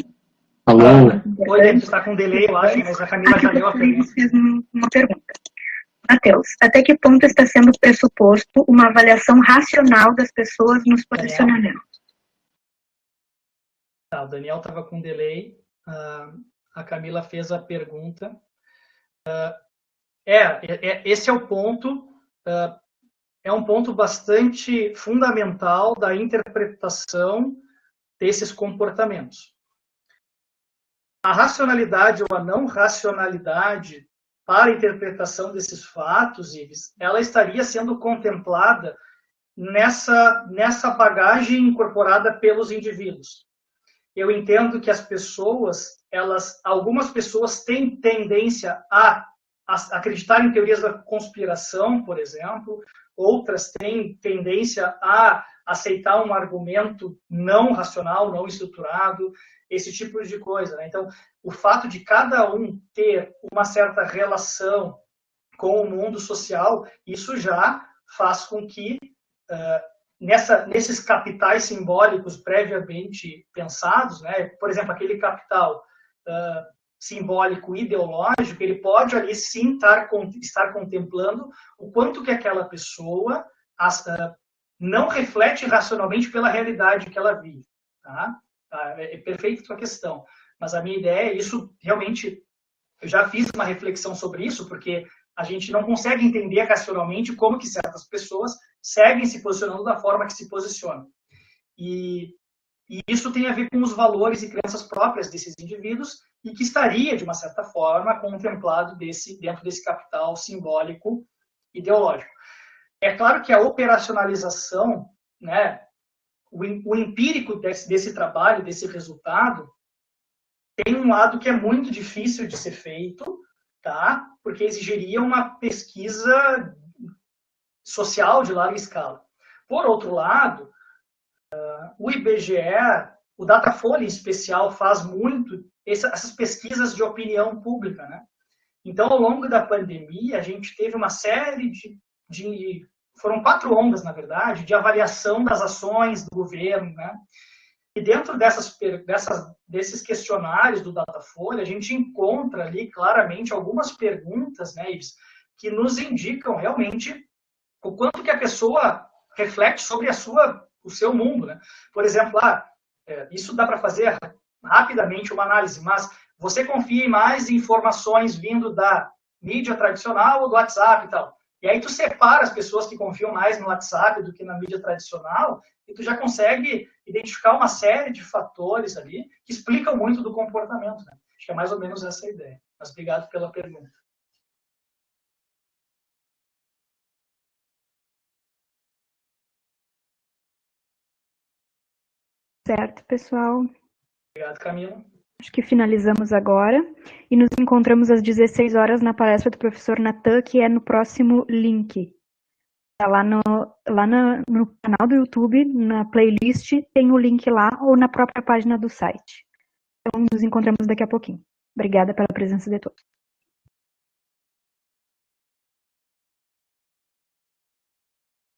Alô? Oi, gente, está com delay, eu acho, mas a Camila já leu a pergunta. Fiz uma pergunta. Matheus, até que ponto está sendo pressuposto uma avaliação racional das pessoas nos posicionamentos? Tá, o Daniel estava com delay, a Camila fez a pergunta. Esse é o ponto, é um ponto bastante fundamental da interpretação desses comportamentos. A racionalidade ou a não racionalidade para a interpretação desses fatos, Ives, ela estaria sendo contemplada nessa bagagem incorporada pelos indivíduos. Eu entendo que as pessoas, algumas pessoas têm tendência a acreditar em teorias da conspiração, por exemplo, outras têm tendência a aceitar um argumento não racional, não estruturado, esse tipo de coisa, né? Então, o fato de cada um ter uma certa relação com o mundo social, isso já faz com que, nesses capitais simbólicos previamente pensados, né? Por exemplo, aquele capital simbólico ideológico, ele pode ali sim estar contemplando o quanto que aquela pessoa não reflete racionalmente pela realidade que ela vive. Tá? É perfeita a tua questão. Mas a minha ideia é isso, realmente, eu já fiz uma reflexão sobre isso, porque a gente não consegue entender racionalmente como que certas pessoas seguem se posicionando da forma que se posicionam. E isso tem a ver com os valores e crenças próprias desses indivíduos e que estaria, de uma certa forma, contemplado dentro desse capital simbólico ideológico. É claro que a operacionalização, né, o empírico desse trabalho, desse resultado, tem um lado que é muito difícil de ser feito, tá? Porque exigiria uma pesquisa social de larga escala. Por outro lado, o IBGE, o Datafolha em especial, faz muito essas pesquisas de opinião pública, né? Então, ao longo da pandemia, a gente teve uma série foram 4 ondas, na verdade, de avaliação das ações do governo, né? E dentro desses questionários do Datafolha, a gente encontra ali claramente algumas perguntas, né, Ives, que nos indicam realmente o quanto que a pessoa reflete sobre o seu mundo, né? Por exemplo, isso dá para fazer rapidamente uma análise, mas você confia mais em informações vindo da mídia tradicional ou do WhatsApp e tal? E aí tu separa as pessoas que confiam mais no WhatsApp do que na mídia tradicional, e tu já consegue identificar uma série de fatores ali que explicam muito do comportamento, né? Acho que é mais ou menos essa a ideia. Mas obrigado pela pergunta. Certo, pessoal. Obrigado, Camila. Acho que finalizamos agora e nos encontramos às 16 horas na palestra do professor Natan, que é no próximo link. Tá lá no canal do YouTube, na playlist, tem o link lá ou na própria página do site. Então, nos encontramos daqui a pouquinho. Obrigada pela presença de todos.